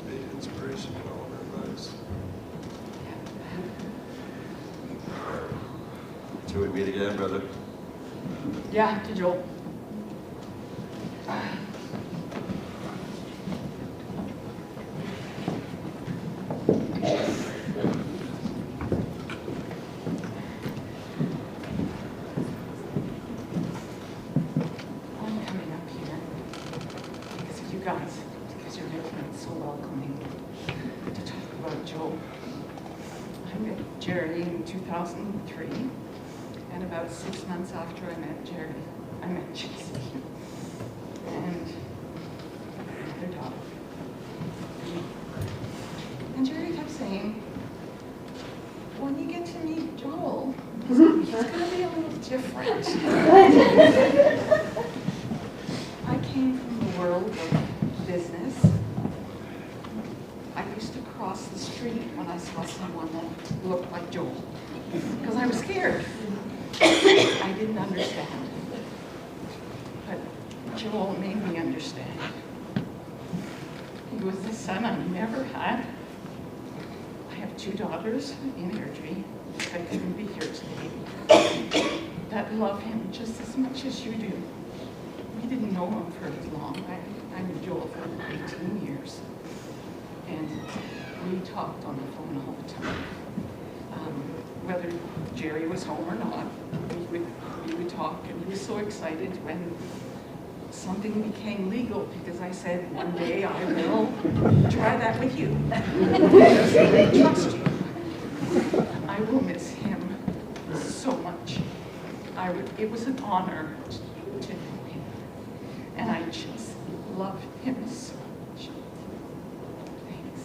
Big inspiration in all of our lives. Till we meet again, brother. Yeah, to Joel. Because you're making it so welcoming to talk about Joel. I met Jerry in 2003, and about 6 months after I met Jerry, I met Jesse and their daughter. And Jerry kept saying, when you get to meet Joel, he's going to be a little different. I came from the world of business. I used to cross the street when I saw someone that looked like Joel. because I was scared. I didn't understand. But Joel made me understand. He was the son I never had. I have 2 daughters in Airdrie that couldn't be here today, that love him just as much as you do. We didn't know him for as long. I knew Joel for 18 years. And we talked on the phone all the time. Whether Jerry was home or not, we would talk, and he was so excited when something became legal, because I said, one day I will try that with you. I trust you. I will miss him so much. It was an honor to know him, and I just love him so much. Thanks.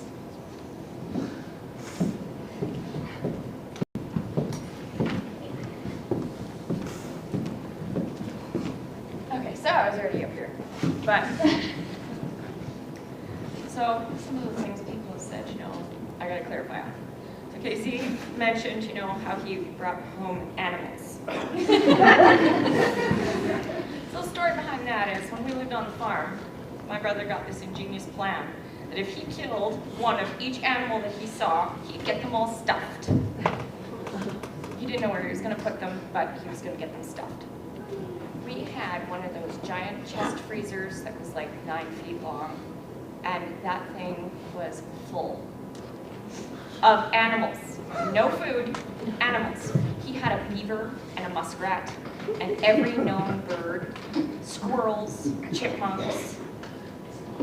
Okay, so I was already up here, but, so some of the things people have said, I gotta clarify on. So Casey mentioned, how he brought home animals. So the story behind that is, when we lived on the farm, my brother got this ingenious plan that if he killed one of each animal that he saw, he'd get them all stuffed. He didn't know where he was gonna put them, but he was gonna get them stuffed. We had one of those giant chest freezers that was like 9 feet long, and that thing was full of animals. No food, animals. He had a beaver and a muskrat and every known bird, squirrels, chipmunks.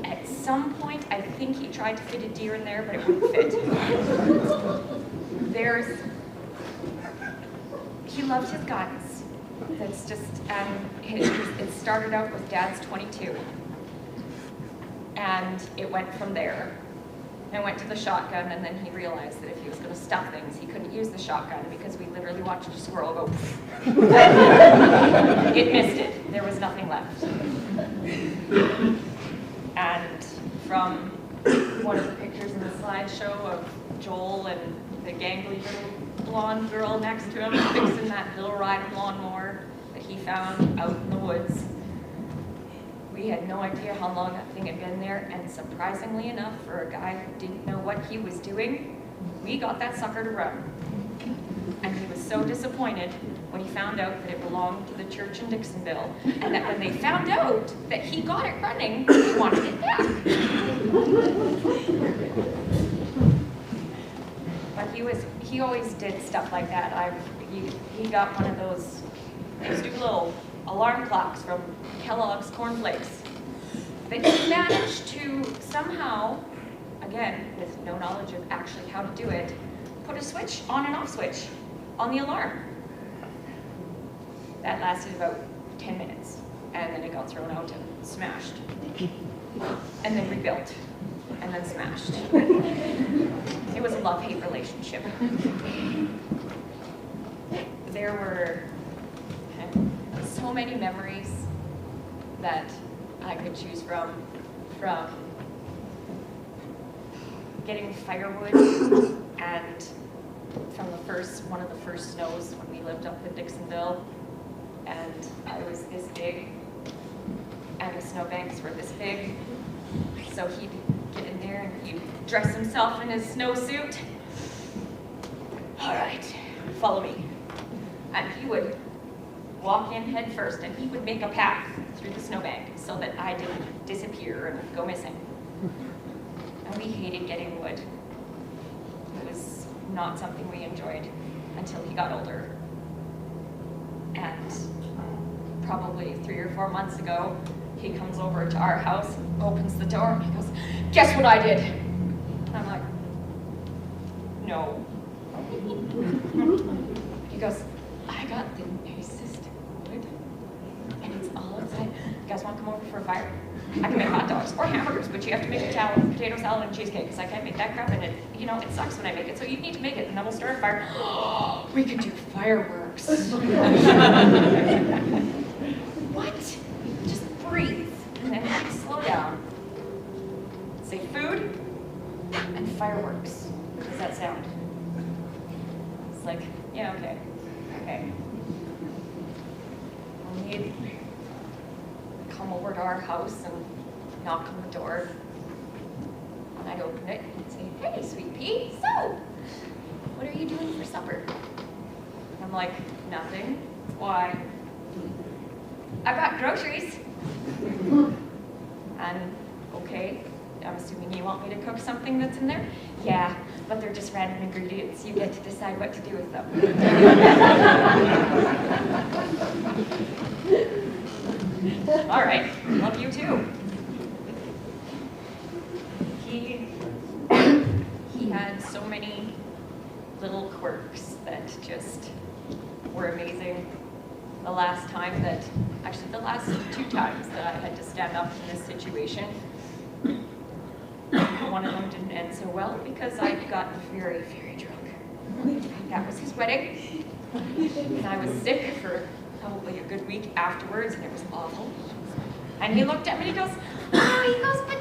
At some point, I think he tried to fit a deer in there, but it wouldn't fit. He loved his guns. That's just, it started out with Dad's 22. And it went from there. And went to the shotgun, and then he realized that if he was going to stuff things, he couldn't use the shotgun because we literally watched a squirrel go. It missed it. There was nothing left. And from one of the pictures in the slideshow of Joel and the gangly little blonde girl next to him fixing that little riding lawnmower that he found out in the woods, we had no idea how long that thing had been there, and surprisingly enough, for a guy who didn't know what he was doing, we got that sucker to run. And he was so disappointed when he found out that it belonged to the church in Dixonville, and that when they found out that he got it running, they wanted it back. But he always did stuff like that. He got one of those little alarm clocks from Kellogg's Corn Flakes that he managed to somehow, again, with no knowledge of actually how to do it, put a switch, on and off switch, on the alarm. That lasted about 10 minutes, and then it got thrown out and smashed. And then rebuilt, and then smashed. It was a love-hate relationship. There were so many memories that I could choose from getting firewood, and from one of the first snows when we lived up in Dixonville, and I was this big, and the snowbanks were this big, so he'd get in there and he'd dress himself in his snowsuit. All right, follow me. And he would walk in head first, and he would make a path through the snowbank so that I didn't disappear and go missing. And we hated getting wood. It was not something we enjoyed until he got older. And probably 3 or 4 months ago, he comes over to our house, opens the door, and he goes, "Guess what I did?" And I'm like, "No." He goes, "I got the nicest wood, and it's all outside. You guys want to come over for a fire? I can make hot dogs or hamburgers, but you have to make a potato salad and cheesecake, because I can't make that crap, and it sucks when I make it, so you need to make it, and then we'll start a fire." We could do fireworks. What? Just breathe, and then slow down. Say food and fireworks. How does that sound? like, yeah, okay, okay. And he'd come over to our house and knock on the door. And I'd open it and say, hey, sweet pea, so, what are you doing for supper? And I'm like, nothing. Why? I got groceries. And, okay, I'm assuming you want me to cook something that's in there? Yeah, but they're just random ingredients. You get to decide what to do with them. All right, love you too. He had so many little quirks that just were amazing. The last time that, actually the last 2 times that I had to stand up in this situation, one of them didn't end so well because I got very, very drunk. That was his wedding. And I was sick for probably a good week afterwards, and it was awful. And he looked at me and he goes, but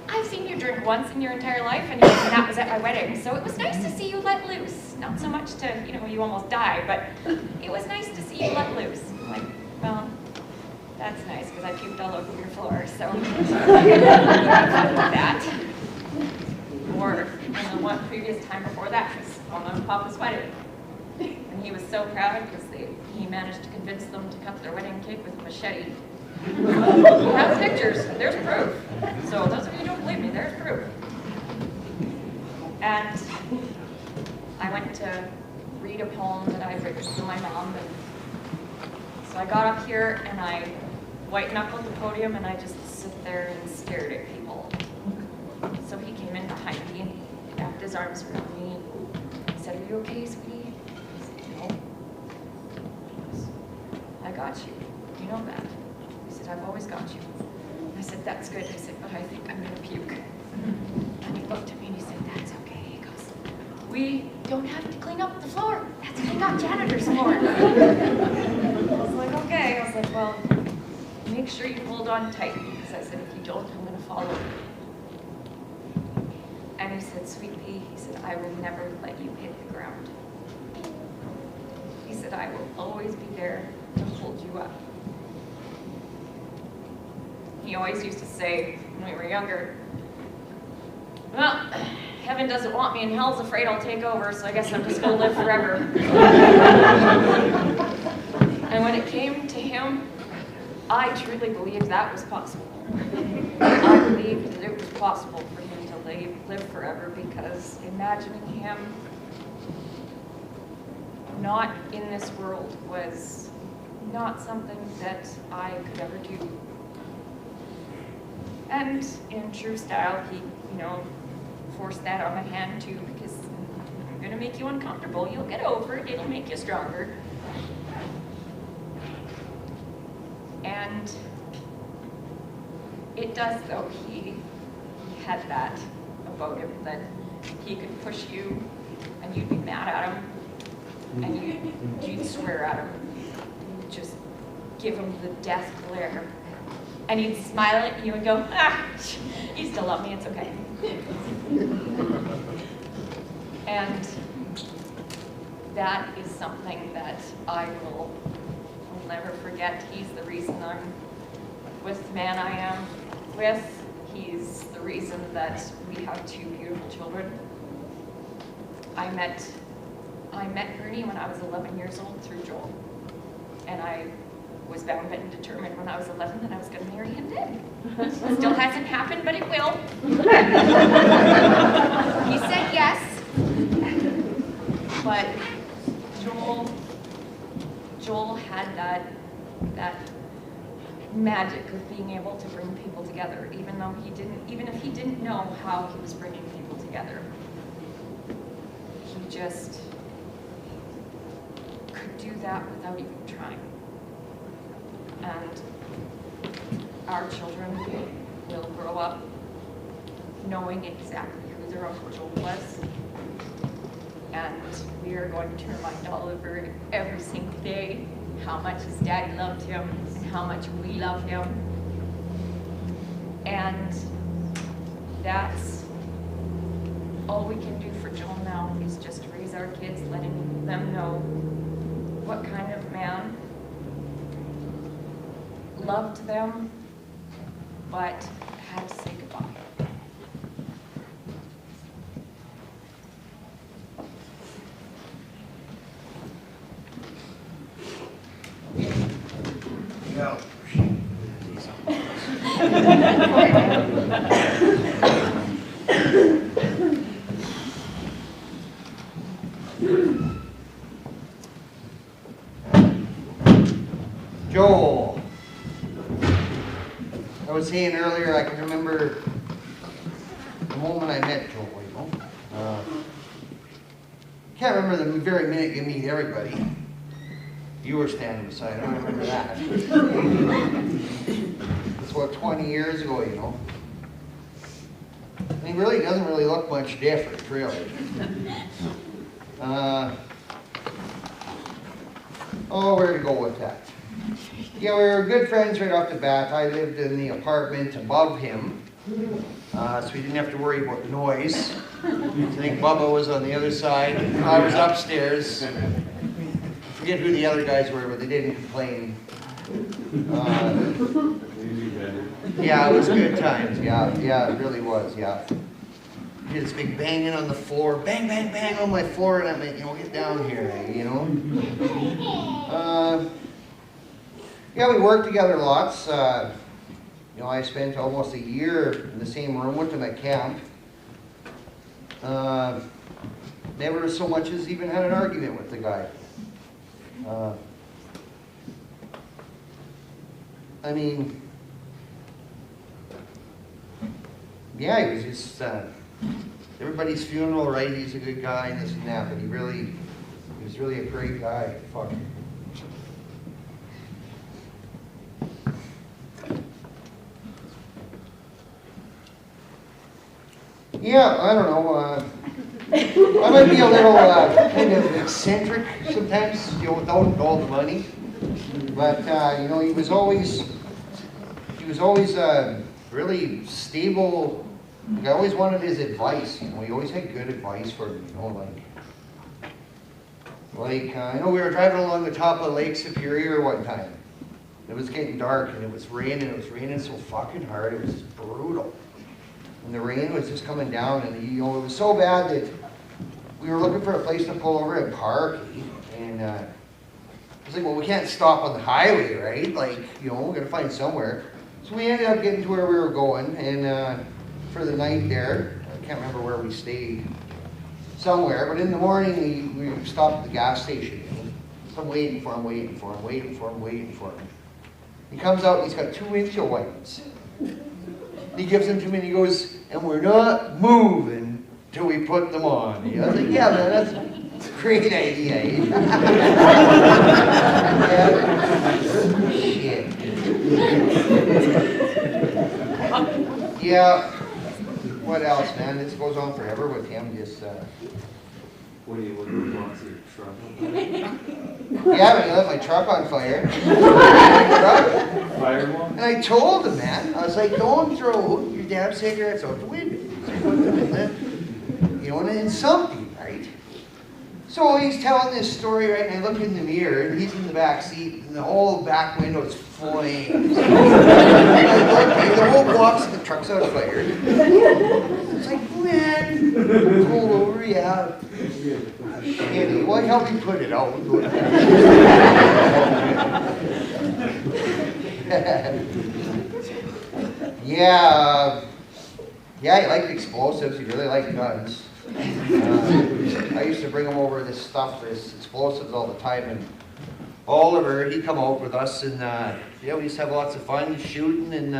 I've seen you drink once in your entire life, and that was at my wedding. So it was nice to see you let loose. Not so much to, you almost die, but it was nice to see you let loose. I'm like, well, that's nice, because I puked all over your floor, so that. Or, the one previous time before that was on Papa's wedding. And he was so proud because he managed to convince them to cut their wedding cake with a machete. We have pictures, there's proof. So those of you who don't believe me, there's proof. And I went to read a poem that I'd written to my mom. And so I got up here and I white-knuckled the podium and I just sit there and stared at people. So he came in behind me and he wrapped his arms around me. He said, "Are you okay, sweetie?" I said, "No." He goes, "I got you. You know that." He said, "I've always got you." I said, "That's good." I said, "But I think I'm gonna puke." And he looked at me and he said, "That's okay." He goes, "We don't have to clean up the floor. That's not janitor's floor." I was like, okay. I was like, well, make sure you hold on tight, because I said, if you don't, I'm gonna follow you. And he said, "Sweet pea," he said, "I will never let you hit the ground." He said, "I will always be there to hold you up." He always used to say, when we were younger, "Well, heaven doesn't want me and hell's afraid I'll take over, so I guess I'm just gonna live forever." And when it came to him, I truly believed that was possible. I believed that it was possible for him to live forever, because imagining him not in this world was not something that I could ever do. And in true style, he, forced that on my hand too, because I'm gonna make you uncomfortable. You'll get over it, it'll make you stronger. And it does, though. He had that about him, that he could push you and you'd be mad at him and you'd swear at him. You'd just give him the death glare. And he'd smile at you and go, you still love me, it's okay. And that is something that I will never forget. He's the reason I'm with the man I am with. He's the reason that we have 2 beautiful children. I met Ernie when I was 11 years old through Joel. And I was bound and determined when I was 11 that I was going to marry him then. Still hasn't happened, but it will. He said yes. But Joel had that magic of being able to bring people together, even if he didn't know how he was bringing people together. He just could do that without even trying. And our children will grow up knowing exactly who their Uncle Joel was. And we are going to remind Oliver every single day how much his daddy loved him and how much we love him. And that's all we can do for Joel now, is just raise our kids, letting them know what kind of man loved them, but had to say goodbye. Yeah. Joel, I was saying earlier, I can remember the moment I met Joel, you know. Can't remember the very minute you meet everybody. You were standing beside him, I remember that. It's about 20 years ago, you know. And he really doesn't really look much different, really. Where to go with that? Yeah, we were good friends right off the bat. I lived in the apartment above him, so we didn't have to worry about the noise. I think Bubba was on the other side. I was upstairs. I forget who the other guys were, but they didn't complain. Yeah, it was good times. Yeah, it really was. Yeah. We did this big banging on the floor, bang, bang, bang on my floor, and I meant, you know, get down here, you know. Yeah, we worked together lots. You know, I spent almost a year in the same room with him at camp. Never so much as even had an argument with the guy. I mean, yeah, he was just everybody's funeral, right? He's a good guy and this and that, but he was really a great guy. Fuck. Yeah, I don't know. I might be a little kind of eccentric sometimes, you know, without all the money. But you know, he was always really stable. I always wanted his advice. You know, he always had good advice for me. You know, like I know we were driving along the top of Lake Superior one time. It was getting dark and it was raining. It was raining so fucking hard. It was just brutal. And the rain was just coming down, and you know, it was so bad that we were looking for a place to pull over and park. And I was like, well, we can't stop on the highway, right? Like, you know, we're gonna find somewhere. So we ended up getting to where we were going, and for the night there, I can't remember where we stayed, somewhere. But in the morning, we stopped at the gas station. So I'm waiting for him. He comes out, and he's got 2 windshield wipers. He gives them to me and he goes, and we're not moving till we put them on. I was like, yeah, man, that's a great idea. Shit. Yeah. What else, man? This goes on forever with him. Just. What do you look for? Your truck on fire? Yeah, when I left my truck on fire. Fire one? And I told him, man, I was like, don't throw your damn cigarettes out the window. You know, and something, right? So he's telling this story, right, and I look in the mirror, and he's in the back seat, and the whole back window is flames. The whole box of the truck's on fire. It's like, man, pull over, yeah. Shit, well, help me put it out. Yeah, he liked explosives. He really liked guns. I used to bring him over this explosives all the time. And Oliver, he'd come out with us, and yeah, we used to have lots of fun shooting. And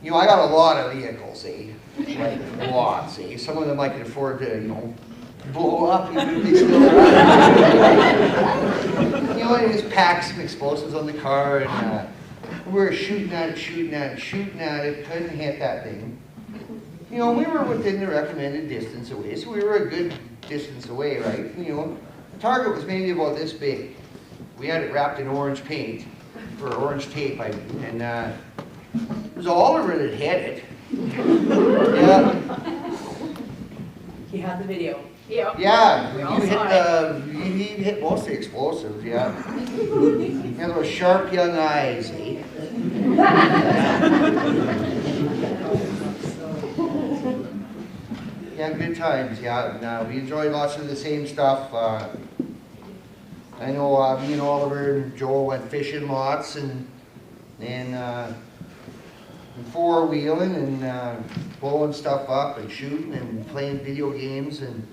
you know, I got a lot of vehicles, like lots. Some of them I could afford to, you know, blow up even if they still run. You know, I just packed some explosives on the car, and we were shooting at it, couldn't hit that thing. You know, we were within the recommended distance away, so we were a good distance away, right? You know, the target was maybe about this big. We had it wrapped in orange paint, or orange tape, I mean, and it was Oliver that hit it. Yeah. You had the video. Yep. Yeah, We all you hit saw he hit most of the explosives, yeah. He had those sharp young eyes, eh? Yeah, good times, yeah. And, we enjoyed lots of the same stuff. I know me and Oliver and Joel went fishing lots and four-wheeling and blowing stuff up and shooting and playing video games and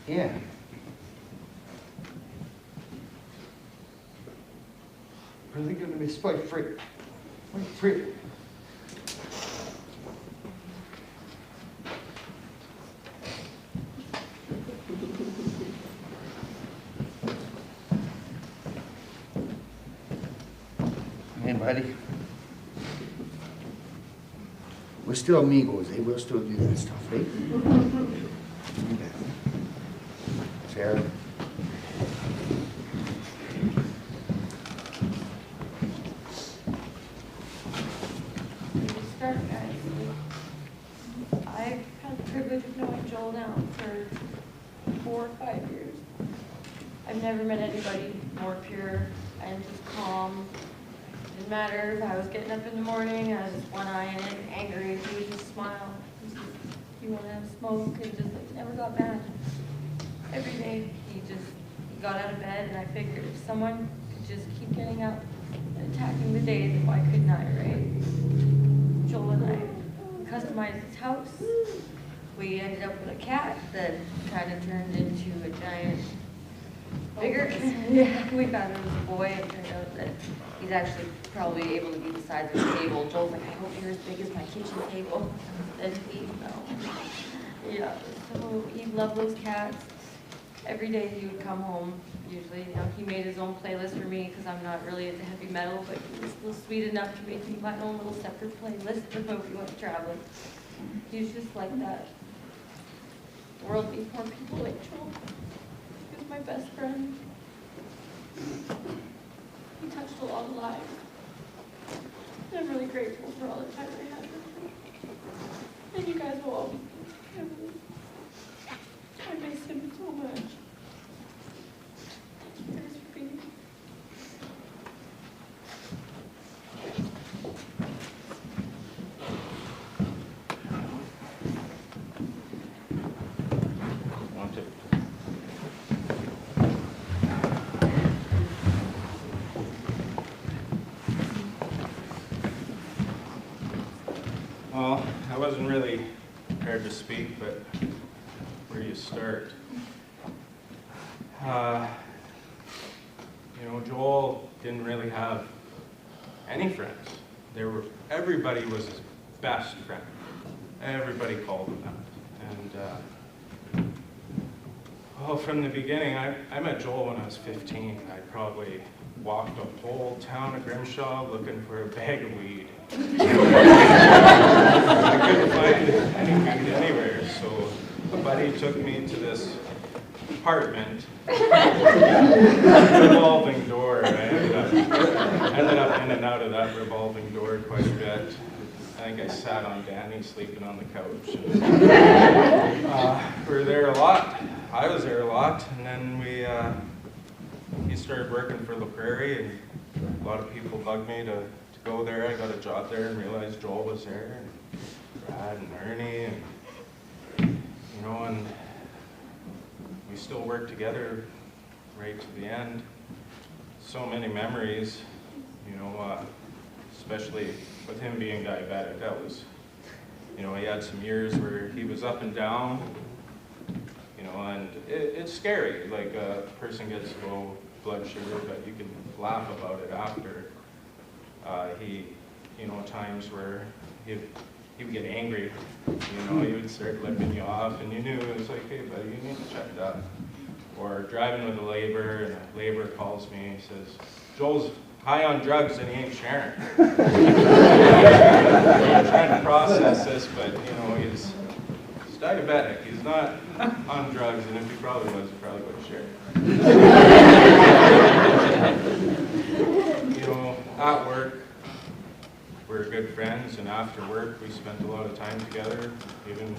yeah. Really gonna miss my friend. My friend. Hey, buddy. We're still amigos, eh? We'll still do that stuff, eh? Sarah. Start, guys. I've had the privilege of knowing Joel now for 4 or 5 years. I've never met anybody more pure and just calm. Didn't matter if I was getting up in the morning, I was just one eye in it, angry, he would just smile. He wanted to have smoke and just like never got mad. Every day he got out of bed, and I figured if someone could just keep getting up and attacking the day, then why couldn't I, right? Joel and I customized his house. We ended up with a cat that kind of turned into a giant, bigger cat. Yeah, we thought it was a boy, and turned out that he's actually probably able to be the size of a table. Joel's like, I hope you're as big as my kitchen table. And he, no. Yeah, so he loved those cats. Every day he would come home, usually, you know, he made his own playlist for me because I'm not really into heavy metal, but he was still sweet enough to make me my own little separate playlist for when we went traveling. He was just like that. The world needs more people like Joel. He was my best friend. He touched a lot of lives. I'm really grateful for all the time I had with him. And you guys will all be family. I miss him so much. Thank you guys for being here. Want it? Well, I wasn't really prepared to speak, but where do you start? You know, Joel didn't really have any friends. Everybody was his best friend. Everybody called him that. And well, from the beginning, I met Joel when I was 15. I probably walked the whole town of Grimshaw looking for a bag of weed. I couldn't find any weed anywhere, so a buddy took me to this apartment, revolving door. I ended up in and out of that revolving door quite a bit. I think I sat on Danny sleeping on the couch. And, we were there a lot. I was there a lot, and then he started working for La Prairie, and a lot of people bugged me to go there. I got a job there and realized Joel was there, and Brad and Ernie, and you know, and we still work together right to the end. So many memories, you know, especially with him being diabetic. That was, you know, he had some years where he was up and down, you know, and it's scary. Like a person gets low blood sugar, but you can laugh about it after. You know, times where he would get angry, you know, he would start flipping you off, and you knew it was like, hey buddy, you need to check that. Or driving with a laborer, and a laborer calls me, he says, Joel's high on drugs and he ain't sharing. I'm trying to process this, but you know, he's diabetic, he's not on drugs, and if he probably was, he probably would share. You know, at work, we're good friends, and after work we spent a lot of time together, even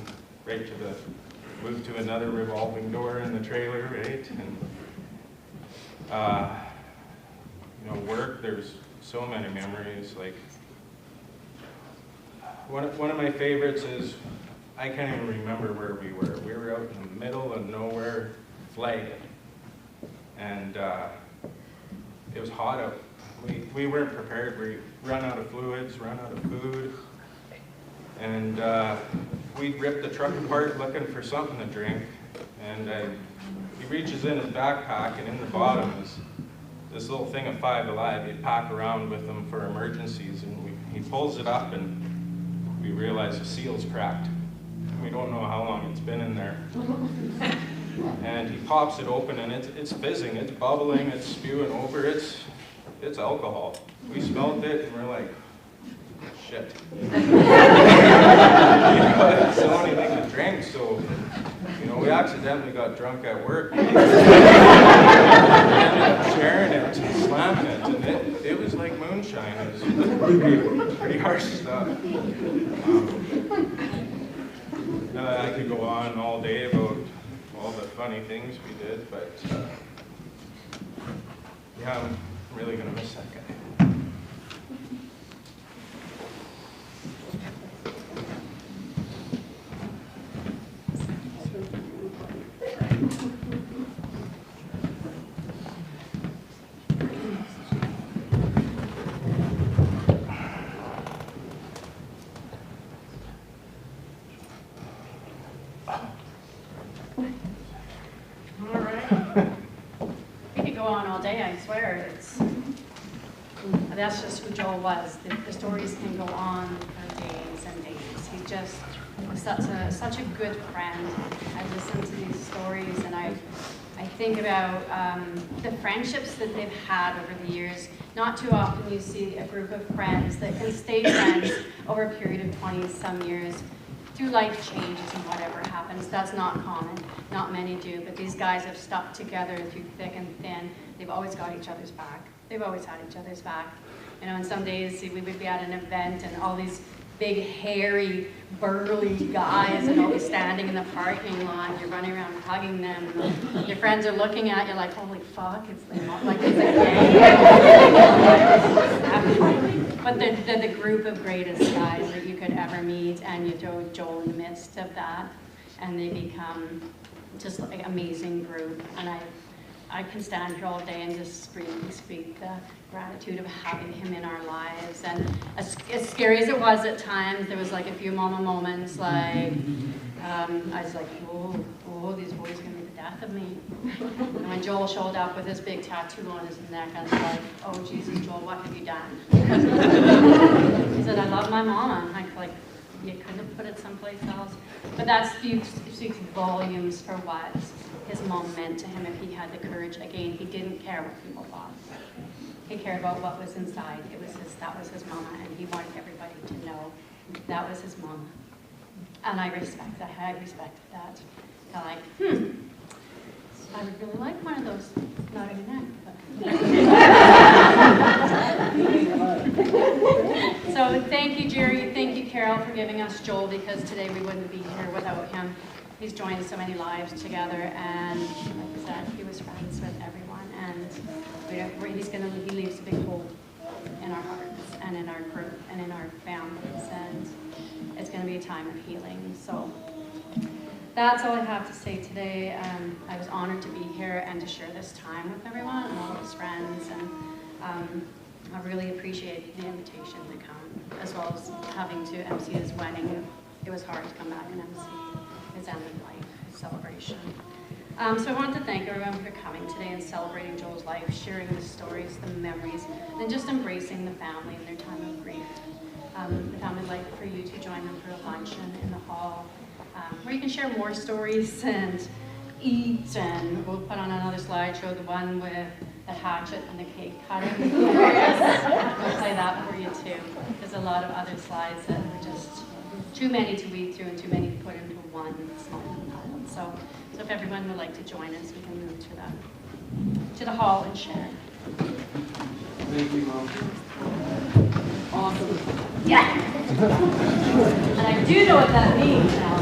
right to the move to another revolving door in the trailer, right? And you know, work, there's so many memories. Like one of my favorites is, I can't even remember where we were. We were out in the middle of nowhere flagging, and it was hot out. We weren't prepared. We run out of fluids, run out of food, and we ripped the truck apart looking for something to drink, and he reaches in his backpack, and in the bottom is this little thing of 5 Alive he'd pack around with him for emergencies, and he pulls it up, and we realize the seal's cracked. We don't know how long it's been in there. And he pops it open, and it's fizzing, it's bubbling, it's spewing over, it's alcohol. We smelled it, and we're like, shit. You know, it's the only thing to drink, so, you know, we accidentally got drunk at work. We ended up sharing it and slamming it, and it was like moonshine. It was pretty harsh stuff. I could go on all day about all the funny things we did, but yeah, I'm really gonna miss that guy. That's just who Joel was. The stories can go on for days and days. He just was such a good friend. I listen to these stories, and I think about the friendships that they've had over the years. Not too often you see a group of friends that can stay friends over a period of 20-some years through life changes and whatever happens. That's not common. Not many do, but these guys have stuck together through thick and thin. They've always got each other's back. They've always had each other's back. You know, and some days we would be at an event and all these big, hairy, burly guys and all be standing in the parking lot. You're running around hugging them. And your friends are looking at you like, holy fuck, it's like it's a gang. But they're the group of greatest guys that you could ever meet, and you throw Joel in the midst of that, and they become just like an amazing group. And I can stand here all day and just speak the gratitude of having him in our lives. And as scary as it was at times, there was like a few moments like, I was like, whoa, these boys are going to be the death of me. And when Joel showed up with this big tattoo on his neck, I was like, oh Jesus, Joel, what have you done? He said, I love my mama. I was like, you couldn't have put it someplace else. But that speaks volumes for what his mom meant to him if he had the courage. Again, he didn't care what people thought. He cared about what was inside. That was his mama, and he wanted everybody to know that was his mama. And I respect that. I respected that. I'm like, I would really like one of those. Not in neck, but. So thank you, Jerry. Thank you, Carol, for giving us Joel, because today we wouldn't be here without him. He's joined so many lives together, and like I said, he was friends with everyone, and he leaves a big hole in our hearts and in our group and in our families, and it's going to be a time of healing. So that's all I have to say today. I was honored to be here and to share this time with everyone and all his friends, and I really appreciate the invitation to come, as well as having to MC his wedding. It was hard to come back and MC his end of life celebration. So I want to thank everyone for coming today and celebrating Joel's life, sharing the stories, the memories, and just embracing the family in their time of grief. The family would like for you to join them for a luncheon in the hall, where you can share more stories and eat, and we'll put on another slideshow, the one with the hatchet and the cake cutting. We'll play that for you too. There's a lot of other slides that were just too many to weed through and too many to put into one small pile. So if everyone would like to join us, we can move to the hall and share. Thank you, Mom. Awesome. Yeah. And I do know what that means now.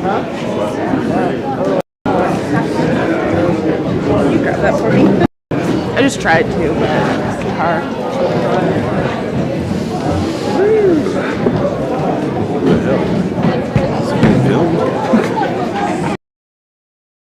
Got Can you grab that for me? I just tried to, but it's hard.